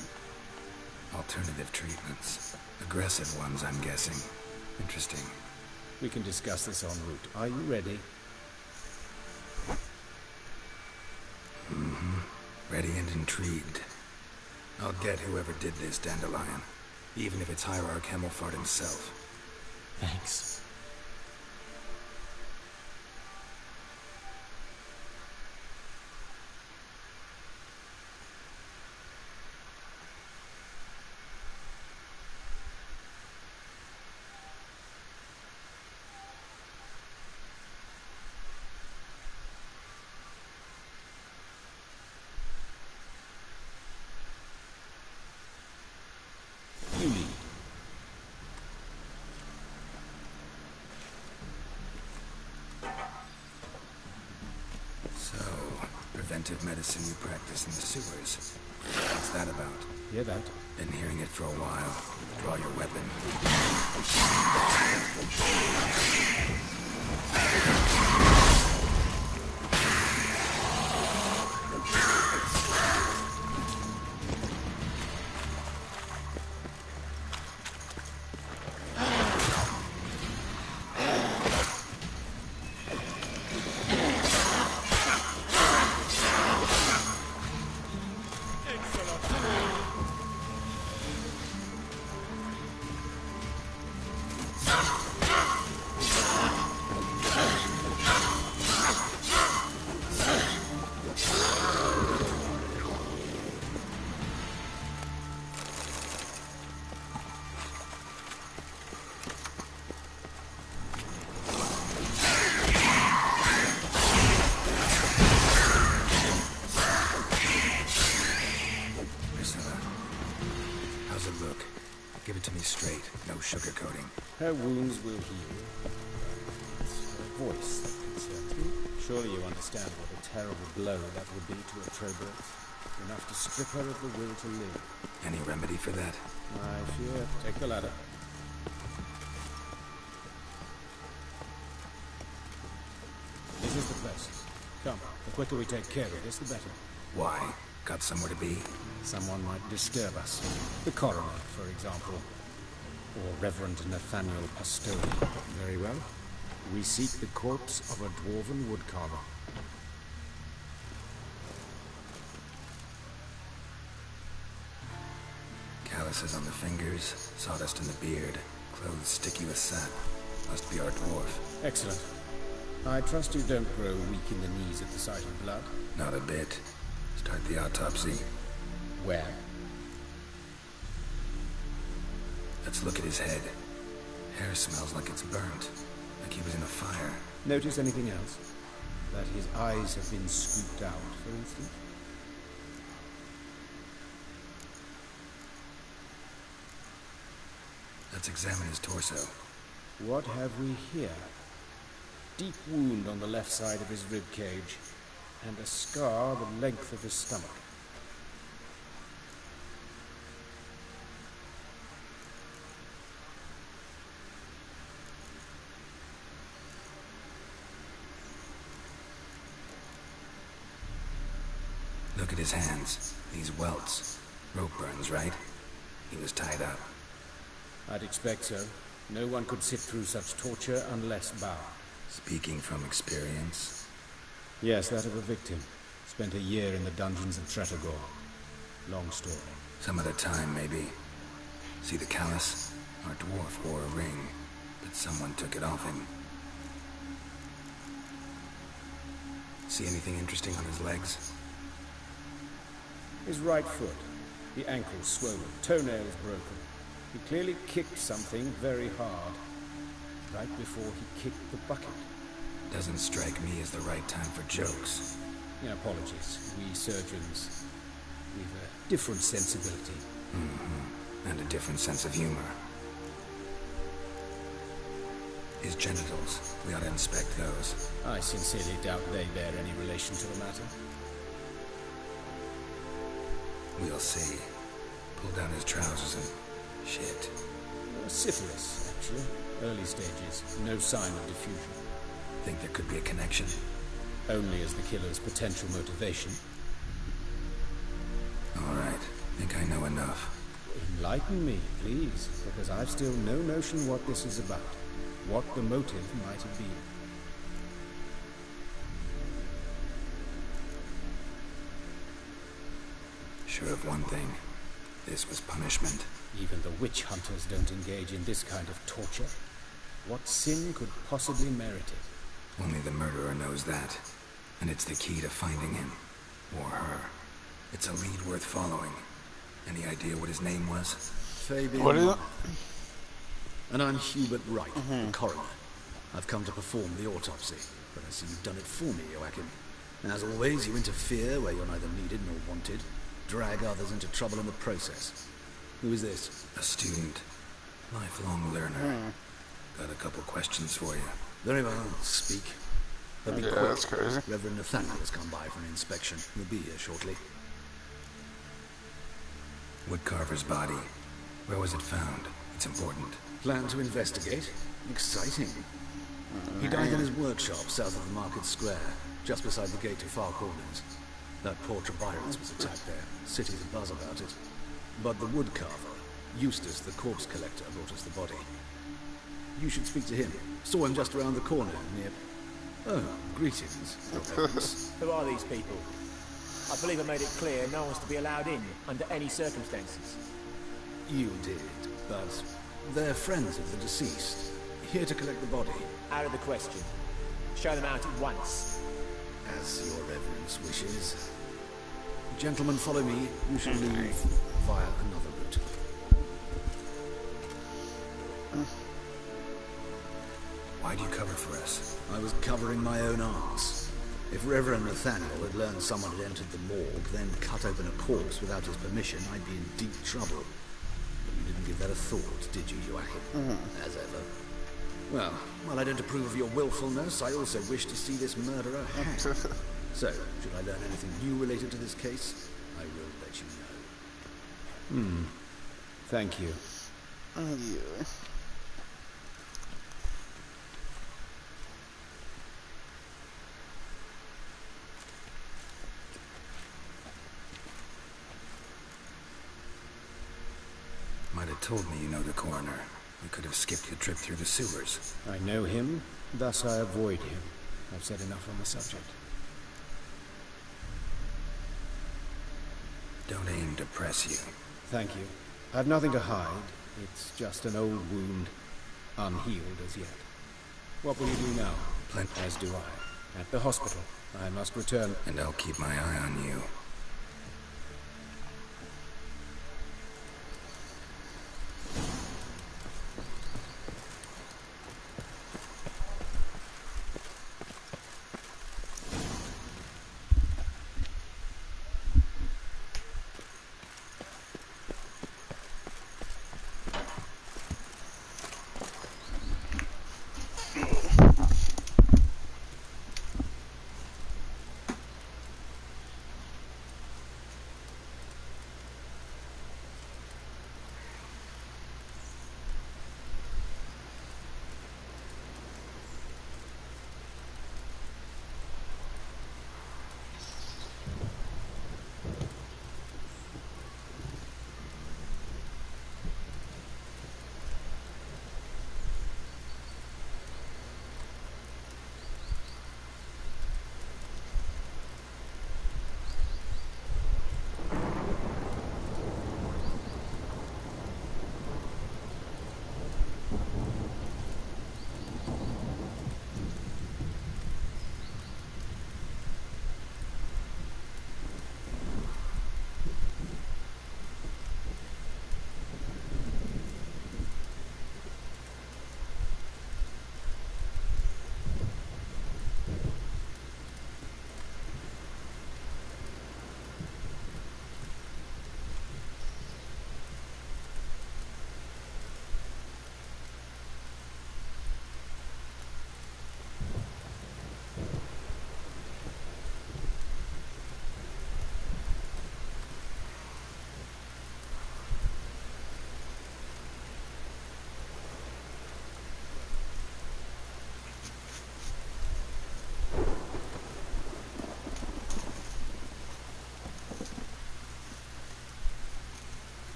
Alternative treatments. Aggressive ones, I'm guessing. Interesting. We can discuss this en route. Are you ready? Ready and intrigued. I'll get whoever did this, Dandelion. Even if it's Hierarch Hemmelfart himself. Thanks. Preventive medicine you practice in the sewers. What's that about? Hear that? Been hearing it for a while. Draw your weapon. Her wounds will heal. It's her voice that concerns me. Surely you understand what a terrible blow that would be to a Trobos. Enough to strip her of the will to live. Any remedy for that? I fear. Take the ladder. This is the place. Come, the quicker we take care of this, the better. Why? Got somewhere to be? Someone might disturb us. The coroner, for example. Or Reverend Nathaniel Pastoni. Very well. We seek the corpse of a dwarven woodcarver. Calluses on the fingers, sawdust in the beard, clothes sticky with sap. Must be our dwarf. Excellent. I trust you don't grow weak in the knees at the sight of blood. Not a bit. Start the autopsy. Where? Let's look at his head. Hair smells like it's burnt, like he was in a fire. Notice anything else? That his eyes have been scooped out, for instance? Let's examine his torso. What have we here? Deep wound on the left side of his rib cage, and a scar the length of his stomach. Look at his hands. These welts. Rope burns, right? He was tied up. I'd expect so. No one could sit through such torture unless bound. Speaking from experience? Yes, that of a victim. Spent a year in the dungeons of Tretogor. Long story. Some other time, maybe. See the callus? Our dwarf wore a ring, but someone took it off him. See anything interesting on his legs? His right foot. The ankle swollen, toenails broken. He clearly kicked something very hard. Right before he kicked the bucket. Doesn't strike me as the right time for jokes. Apologies. We surgeons, we've a different sensibility. Mm-hmm. And a different sense of humor. His genitals. We ought to inspect those. I sincerely doubt they bear any relation to the matter. We'll see. Pull down his trousers and... shit. Syphilis, actually. Early stages. No sign of diffusion. Think there could be a connection? Only as the killer's potential motivation. All right. Think I know enough. Enlighten me, please, because I've still no notion what this is about. What the motive might have been. Sure of one thing. This was punishment. Even the witch hunters don't engage in this kind of torture. What sin could possibly merit it? Only the murderer knows that. And it's the key to finding him. Or her. It's a lead worth following. Any idea what his name was? Fabian. What is it? And I'm Hubert Wright, the coroner. I've come to perform the autopsy, but I see you've done it for me, Joachim. As always, you interfere where you're neither needed nor wanted. Drag others into trouble in the process. Who is this? A student. Lifelong learner. Got a couple questions for you. Very well, speak. But be quick. That's crazy. Reverend Nathaniel has come by for an inspection. He'll be here shortly. Woodcarver's body. Where was it found? It's important. Plan to investigate? Exciting. He died in his workshop south of the market square, just beside the gate to Far Corners. That poor Trebyrans was attacked there. City's abuzz about it. But the woodcarver, Eustace the corpse collector, brought us the body. You should speak to him. Saw him just around the corner near... Oh, greetings, Your Reverence. Who are these people? I believe I made it clear no one's to be allowed in under any circumstances. You did, but they're friends of the deceased. Here to collect the body. Out of the question. Show them out at once. As Your Reverence wishes. Gentlemen, follow me. You shall leave via another route. Why'd you cover for us? I was covering my own arse. If Reverend Nathaniel had learned someone had entered the morgue, then cut open a corpse without his permission, I'd be in deep trouble. But you didn't give that a thought, did you, Joachim? As ever. Well, while I don't approve of your willfulness, I also wish to see this murderer hanged. So, should I learn anything new related to this case, I will let you know. Thank you. Yeah. Might have told me you know the coroner. We could have skipped your trip through the sewers. I know him, thus I avoid him. I've said enough on the subject. Don't aim to press you. Thank you. I've nothing to hide. It's just an old wound, unhealed as yet. What will you do now? As do I. At the hospital. I must return. And I'll keep my eye on you.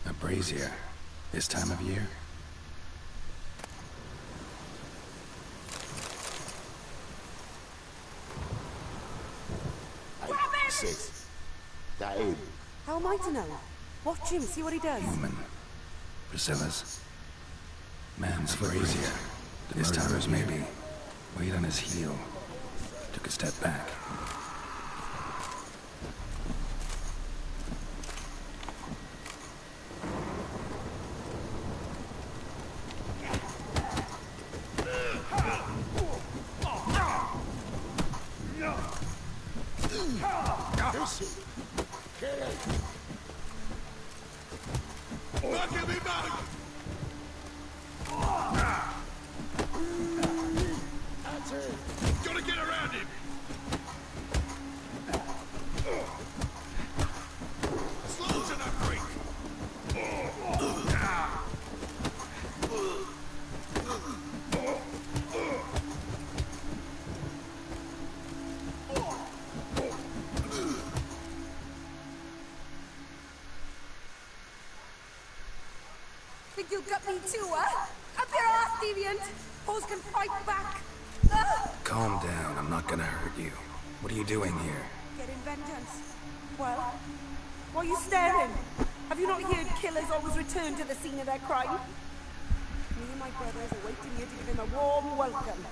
A brazier. This time of year? Hey, sis. That him? How am I to know? Watch him, see what he does. Human. Priscilla's. Man's brazier. This time was maybe weight on his heel. Took a step back. Gotta get around him! Slow to that freak! Think you got me too, huh? Up your ass, deviant! Hoes can fight back! Calm down, I'm not gonna hurt you. What are you doing here? Getting vengeance. Well, why are you staring? Have you not heard killers always return to the scene of their crime? Me and my brothers are waiting here to give him a warm welcome.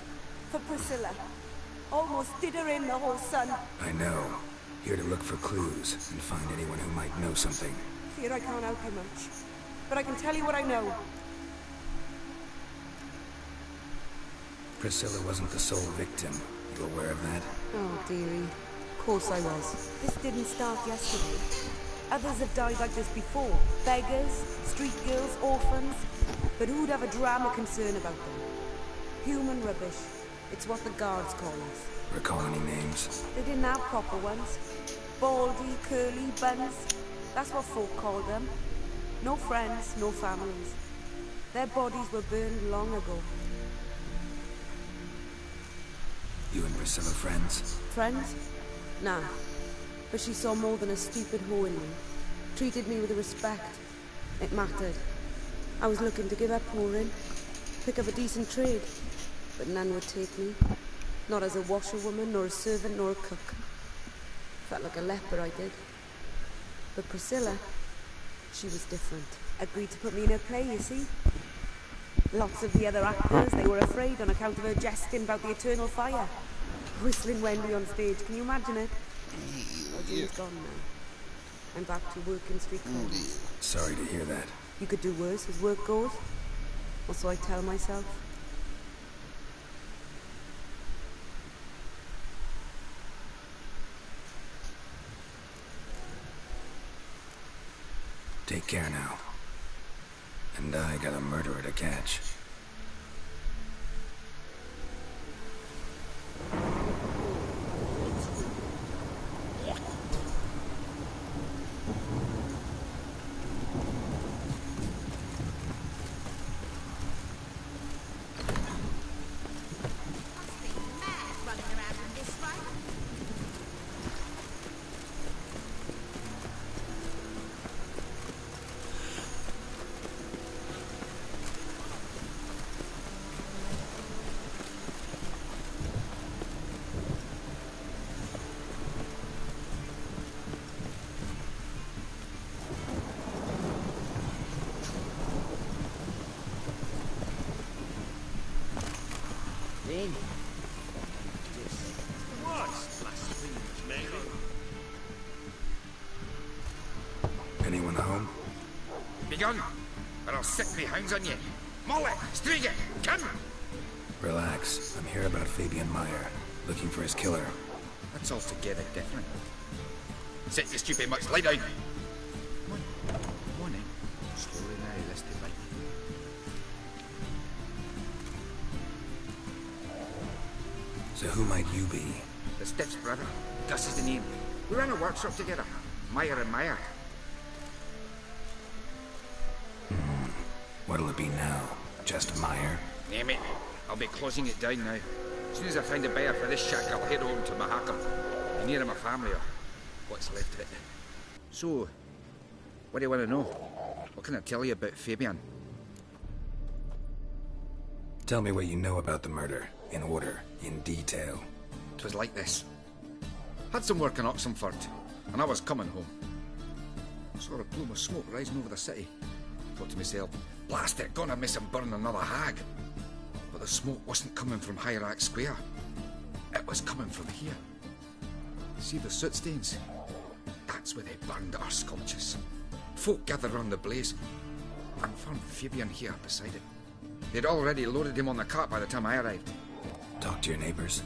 For Priscilla. Almost did her in, the whole son. I know. Here to look for clues and find anyone who might know something. Fear I can't help you much. But I can tell you what I know. Priscilla wasn't the sole victim. You aware of that? Oh, dearie. Of course I was. This didn't start yesterday. Others have died like this before. Beggars, street girls, orphans. But who'd have a drama concern about them? Human rubbish. It's what the guards call us. Recall any names? They didn't have proper ones. Baldy, curly, buns. That's what folk called them. No friends, no families. Their bodies were burned long ago. You and Priscilla friends? Friends? Nah. But she saw more than a stupid hoe in me. Treated me with respect. It mattered. I was looking to give up whoring. Pick up a decent trade. But none would take me. Not as a washerwoman, nor a servant, nor a cook. Felt like a leper, I did. But Priscilla, she was different. Agreed to put me in her play, you see. Lots of the other actors, they were afraid on account of her jesting about the eternal fire. Whistling Wendy on stage, can you imagine it? Oh, Jane's gone now. I'm back to working street corners. Sorry to hear that. You could do worse as work goes. Or so I tell myself. Take care now. And I got a murderer to catch. Anyone home? Begun, or I'll set me hounds on you. Molly, Striga, come! Relax. I'm here about Fabian Meyer, looking for his killer. That's altogether different. Sit your stupid much, lie down. Come on in. Slowly now, this to right. So who might you be? The Stiff's brother. Gus is the name. We ran a workshop together. Meyer and Meyer. What'll it be now? Just Meyer? Name it. I'll be closing it down now. As soon as I find a buyer for this shack, I'll head home to Mahakam. And near my family, or what's left of it. So, what do you want to know? What can I tell you about Fabian? Tell me what you know about the murder, in order, in detail. It was like this. Had some work in Oxenford, and I was coming home. Saw a plume of smoke rising over the city. Thought to myself, blast it, gonna miss him burn another hag. But the smoke wasn't coming from Hierarch Square. It was coming from here. See the soot stains? That's where they burned our sculptures. Folk gathered round the blaze and found Fabian here beside it. They'd already loaded him on the cart by the time I arrived. Talk to your neighbors.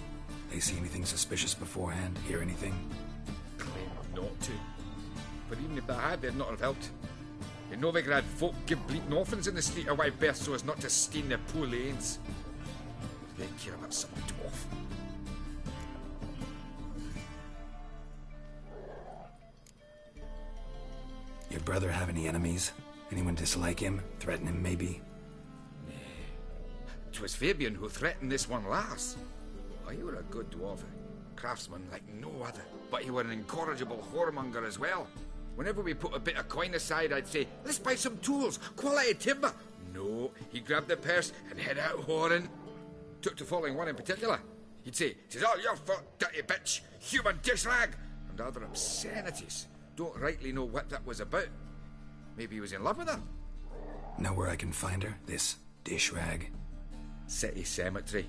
They see anything suspicious beforehand? Hear anything? Claim not to. But even if they had, they'd not have helped. In Novigrad, folk give bleating orphans in the street a wide berth so as not to stain their poor lanes. They care about some dwarf. Your brother have any enemies? Anyone dislike him? Threaten him, maybe? 'Twas Fabian who threatened this one last. Oh, you were a good dwarf, craftsman like no other. But you were an incorrigible whoremonger as well. Whenever we put a bit of coin aside, I'd say, let's buy some tools, quality timber. No, he grabbed the purse and head out whoring. Took to following one in particular. He'd say, "'Tis all your fault, dirty bitch, human dish rag," and other obscenities. Don't rightly know what that was about. Maybe he was in love with her. Know where I can find her? This dish rag? City cemetery.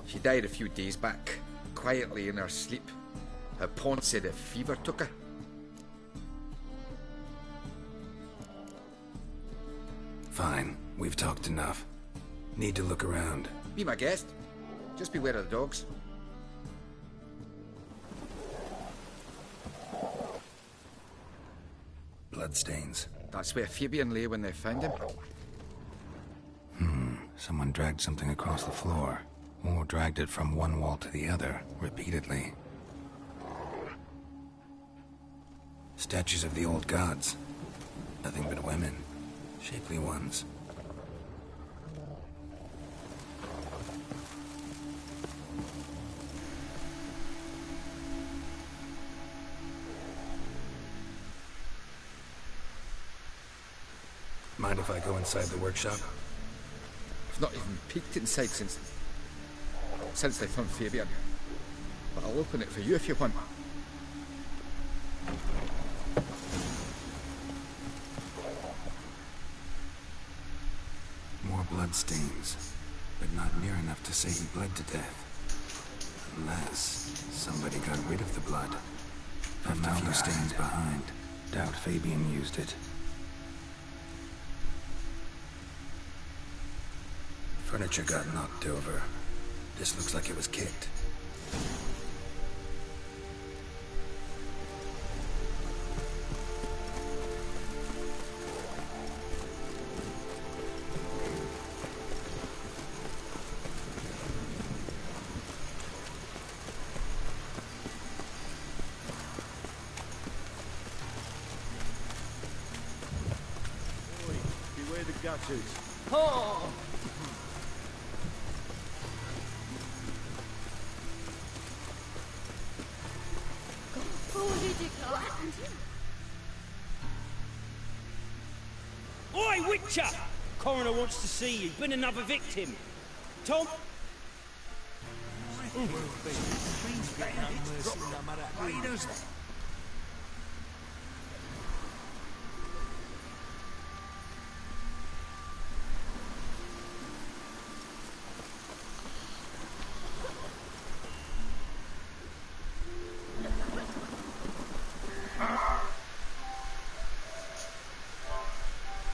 She died a few days back, quietly in her sleep. Her pawn said a fever took her. Fine. We've talked enough. Need to look around. Be my guest. Just beware of the dogs. Bloodstains. That's where Fabian lay when they found him. Someone dragged something across the floor. Or dragged it from one wall to the other, repeatedly. Statues of the old gods. Nothing but women. Shapely ones. Mind if I go inside the workshop? I've not even peeked inside since they found Fabian. But I'll open it for you if you want. More bloodstains, but not near enough to say he bled to death. Unless somebody got rid of the blood. Left a few stains behind. Doubt Fabian used it. Furniture got knocked over. This looks like it was kicked. Beware the gutters. Oh! Oi, Wicher! Coroner wants to see you. Been another victim. Tom? Raiders.